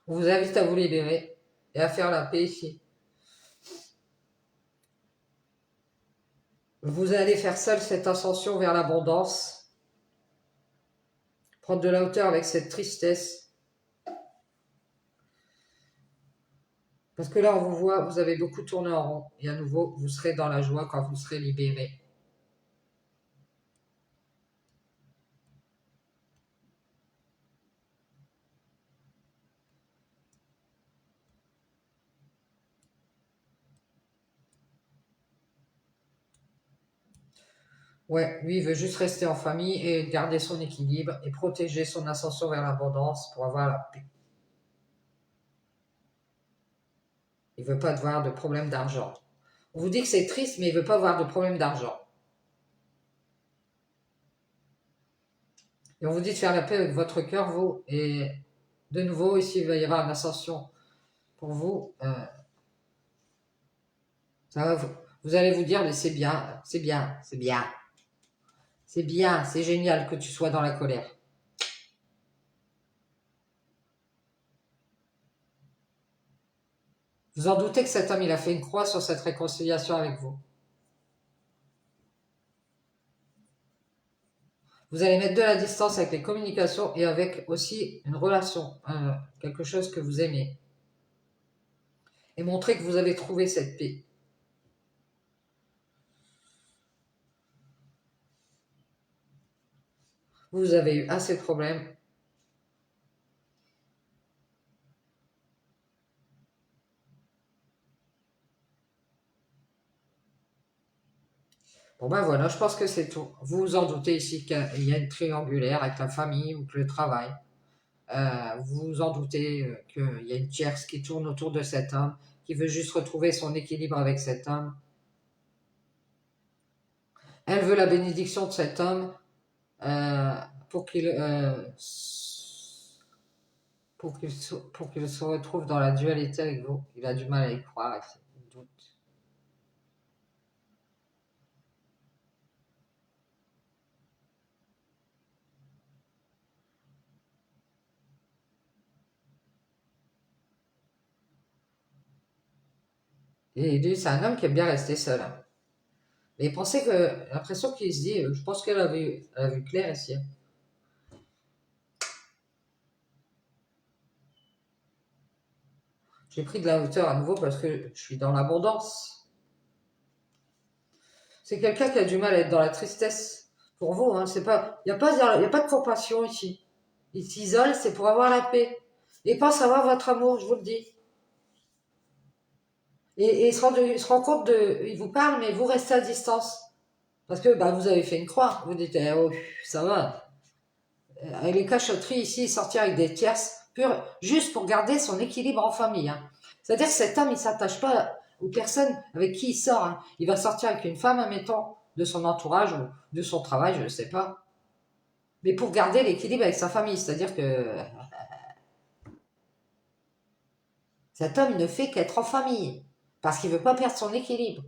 On vous invite à vous libérer et à faire la paix ici. Vous allez faire seul cette ascension vers l'abondance, prendre de la hauteur avec cette tristesse. Parce que là, on vous voit, vous avez beaucoup tourné en rond. Et à nouveau, vous serez dans la joie quand vous serez libéré. Ouais, lui, il veut juste rester en famille et garder son équilibre et protéger son ascension vers l'abondance pour avoir la paix. Il veut pas avoir de problème d'argent. On vous dit que c'est triste, mais il veut pas avoir de problème d'argent. Et on vous dit de faire la paix avec votre cœur, vous. Et de nouveau, ici, il va y avoir une ascension pour vous. Ça va, vous allez vous dire, mais c'est bien, c'est bien, c'est bien. C'est bien, c'est génial que tu sois dans la colère. Vous en doutez que cet homme, il a fait une croix sur cette réconciliation avec vous. Vous allez mettre de la distance avec les communications et avec aussi une relation, quelque chose que vous aimez. Et montrer que vous avez trouvé cette paix. Vous avez eu assez de problèmes. Bon ben voilà, je pense que c'est tout. Vous vous en doutez ici qu'il y a une triangulaire avec la famille ou que le travail. Vous vous en doutez qu'il y a une tierce qui tourne autour de cet homme, qui veut juste retrouver son équilibre avec cet homme. Elle veut la bénédiction de cet homme euh, pour qu'il pour qu'il se retrouve dans la dualité avec vous. Il a du mal à y croire, il doute. Et lui, c'est un homme qui aime bien rester seul. Hein. Mais pensez que, l'impression qu'il se dit, je pense elle a vu clair ici. Hein. J'ai pris de la hauteur à nouveau parce que je suis dans l'abondance. C'est quelqu'un qui a du mal à être dans la tristesse. Pour vous, hein, c'est pas, il n'y a pas de compassion ici. Il s'isole, c'est pour avoir la paix. Et pas savoir votre amour, je vous le dis. Et il se rend compte il vous parle, mais vous restez à distance. Parce que bah, vous avez fait une croix. Vous dites, oh, ça va. Avec les cachotteries ici, sortir avec des tierces pures, juste pour garder son équilibre en famille. Hein. C'est-à-dire que cet homme, il ne s'attache pas aux personnes avec qui il sort. Hein. Il va sortir avec une femme, admettons, de son entourage ou de son travail, je ne sais pas. Mais pour garder l'équilibre avec sa famille. C'est-à-dire que cet homme, il ne fait qu'être en famille. Parce qu'il ne veut pas perdre son équilibre.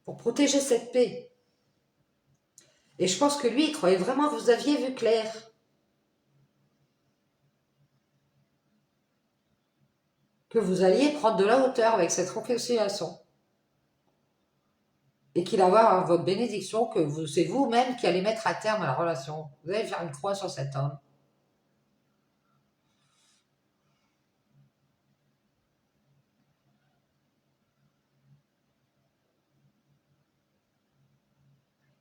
Pour protéger cette paix. Et je pense que lui, il croyait vraiment que vous aviez vu clair. Que vous alliez prendre de la hauteur avec cette réconciliation. Et qu'il va avoir votre bénédiction, que c'est vous-même qui allez mettre à terme à la relation. Vous allez faire une croix sur cet homme.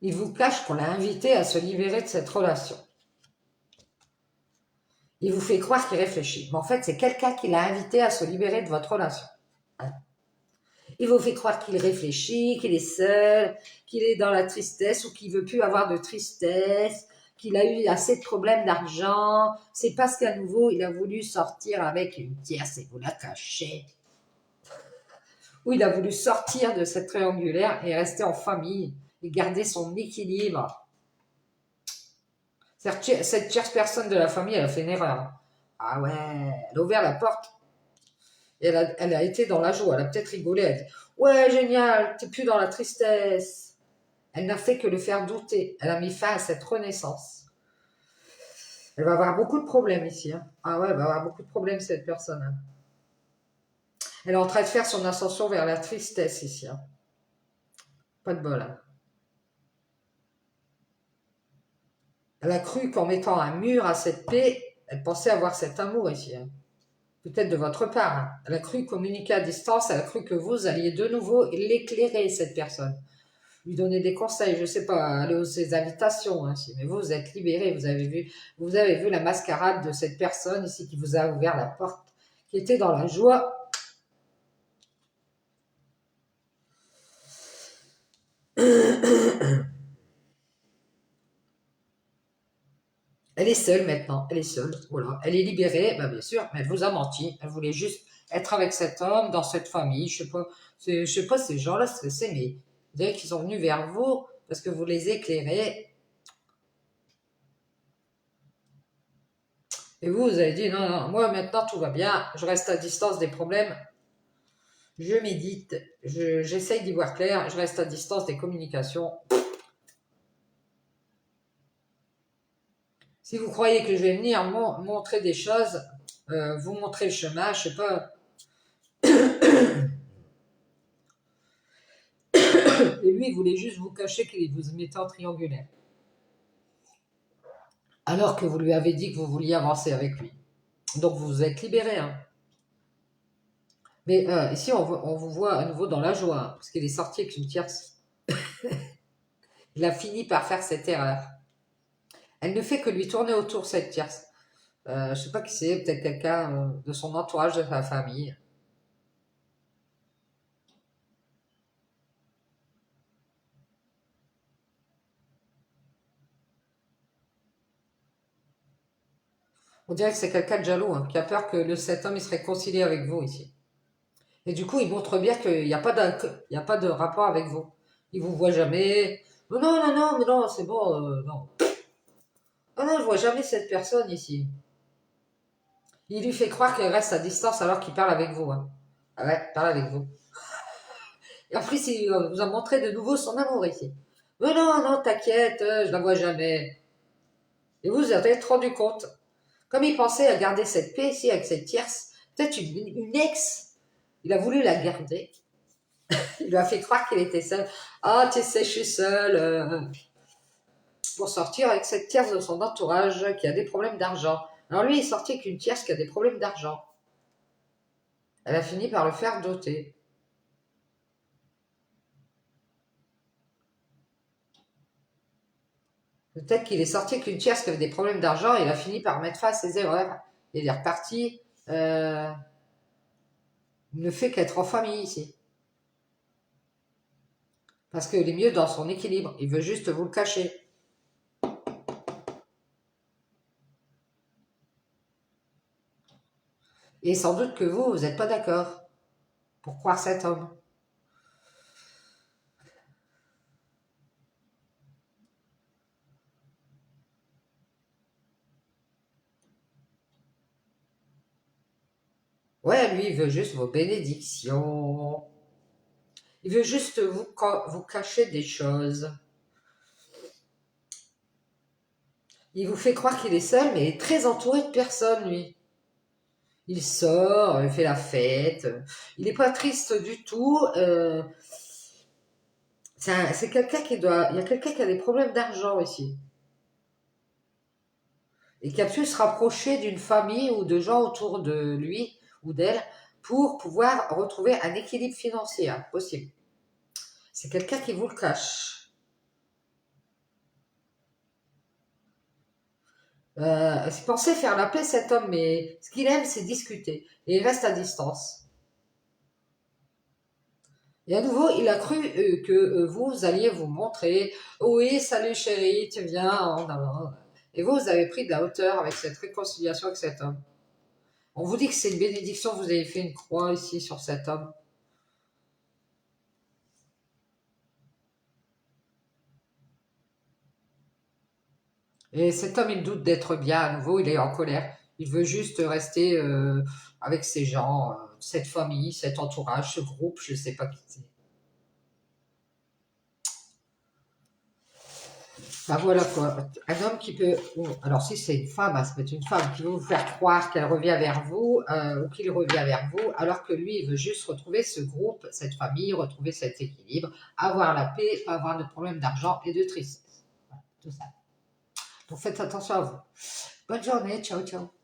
Il vous cache qu'on l'a invité à se libérer de cette relation. Il vous fait croire qu'il réfléchit. Mais en fait, c'est quelqu'un qui l'a invité à se libérer de votre relation. Il vous fait croire qu'il réfléchit, qu'il est seul, qu'il est dans la tristesse ou qu'il veut plus avoir de tristesse, qu'il a eu assez de problèmes d'argent. C'est parce qu'à nouveau, il a voulu sortir avec une tierce et vous la cachez. Ou il a voulu sortir de cette triangulaire et rester en famille et garder son équilibre. Cette tierce personne de la famille, elle a fait une erreur. Ah ouais, elle a ouvert la porte. Et elle a été dans la joie, elle a peut-être rigolé, elle a dit « Ouais, génial, t'es plus dans la tristesse ». Elle n'a fait que le faire douter. Elle a mis fin à cette renaissance. Elle va avoir beaucoup de problèmes ici. Hein. Ah ouais, elle va avoir beaucoup de problèmes, cette personne. Hein. Elle est en train de faire son ascension vers la tristesse ici. Hein. Pas de bol. Hein. Elle a cru qu'en mettant un mur à cette paix, elle pensait avoir cet amour ici. Hein. Peut-être de votre part. Hein. Elle a cru communiquer à distance, elle a cru que vous alliez de nouveau l'éclairer, cette personne. Lui donner des conseils, je ne sais pas, aller aux ses invitations, hein, mais vous êtes libéré, vous avez vu la mascarade de cette personne ici qui vous a ouvert la porte, qui était dans la joie. Elle est seule maintenant, elle est seule, voilà. Elle est libérée, ben bien sûr, mais elle vous a menti. Elle voulait juste être avec cet homme, dans cette famille, je sais pas ces gens-là ce que c'est, mais vous savez qu'ils sont venus vers vous parce que vous les éclairez. Et vous avez dit, non, non, moi maintenant tout va bien, je reste à distance des problèmes, je médite, j'essaye d'y voir clair, je reste à distance des communications. Si vous croyez que je vais venir montrer des choses, vous montrer le chemin, je sais pas. Et lui, il voulait juste vous cacher qu'il vous mettait en triangulaire. Alors que vous lui avez dit que vous vouliez avancer avec lui. Donc vous vous êtes libéré. Hein. Mais ici, on vous voit à nouveau dans la joie, hein, parce qu'il est sorti avec une tierce. Il a fini par faire cette erreur. Elle ne fait que lui tourner autour, cette tierce. Je ne sais pas qui c'est, peut-être quelqu'un de son entourage, de sa famille. On dirait que c'est quelqu'un de jaloux, hein, qui a peur que cet homme il se réconcilie avec vous ici. Et du coup, il montre bien qu'il n'y a pas de rapport avec vous. Il vous voit jamais. Non, non, non, non, mais non, c'est bon, non. Non, non, je vois jamais cette personne ici. Il lui fait croire qu'elle reste à distance alors qu'il parle avec vous. Hein. Ah ouais, il parle avec vous. Et en plus, il vous a montré de nouveau son amour ici. Mais non, non, t'inquiète, je la vois jamais. Et vous avez rendu compte. Comme il pensait à garder cette paix ici avec cette tierce, peut-être une ex, il a voulu la garder. Il lui a fait croire qu'il était seul. Ah, tu sais, je suis seul. Pour sortir avec cette tierce de son entourage qui a des problèmes d'argent. Alors lui, il est sorti avec une tierce qui a des problèmes d'argent. Elle a fini par le faire doter. Peut-être qu'il est sorti avec une tierce qui avait des problèmes d'argent et il a fini par mettre fin à ses erreurs. Et il est reparti. Il ne fait qu'être en famille ici. Parce qu'il est mieux dans son équilibre. Il veut juste vous le cacher. Et sans doute que vous n'êtes pas d'accord pour croire cet homme. Ouais, lui, il veut juste vos bénédictions. Il veut juste vous cacher des choses. Il vous fait croire qu'il est seul, mais il est très entouré de personnes, lui. Il sort, il fait la fête. Il n'est pas triste du tout. C'est quelqu'un qui doit... Il y a quelqu'un qui a des problèmes d'argent ici. Et qui a pu se rapprocher d'une famille ou de gens autour de lui ou d'elle pour pouvoir retrouver un équilibre financier possible. C'est quelqu'un qui vous le cache. Il pensait faire la paix cet homme, mais ce qu'il aime, c'est discuter. Et il reste à distance. Et à nouveau, il a cru que vous alliez vous montrer. Oui, salut chérie, tu viens en avant. Et vous avez pris de la hauteur avec cette réconciliation avec cet homme. On vous dit que c'est une bénédiction, vous avez fait une croix ici sur cet homme. Et cet homme, il doute d'être bien à nouveau, il est en colère. Il veut juste rester avec ces gens, cette famille, cet entourage, ce groupe, je ne sais pas qui c'est. Ben voilà quoi, un homme qui peut, alors si c'est une femme, ça peut être une femme qui veut vous faire croire qu'elle revient vers vous ou qu'il revient vers vous, alors que lui, il veut juste retrouver ce groupe, cette famille, retrouver cet équilibre, avoir la paix, pas avoir de problème d'argent et de tristesse. Voilà, tout ça. Donc faites attention à vous. Bonne journée, ciao ciao.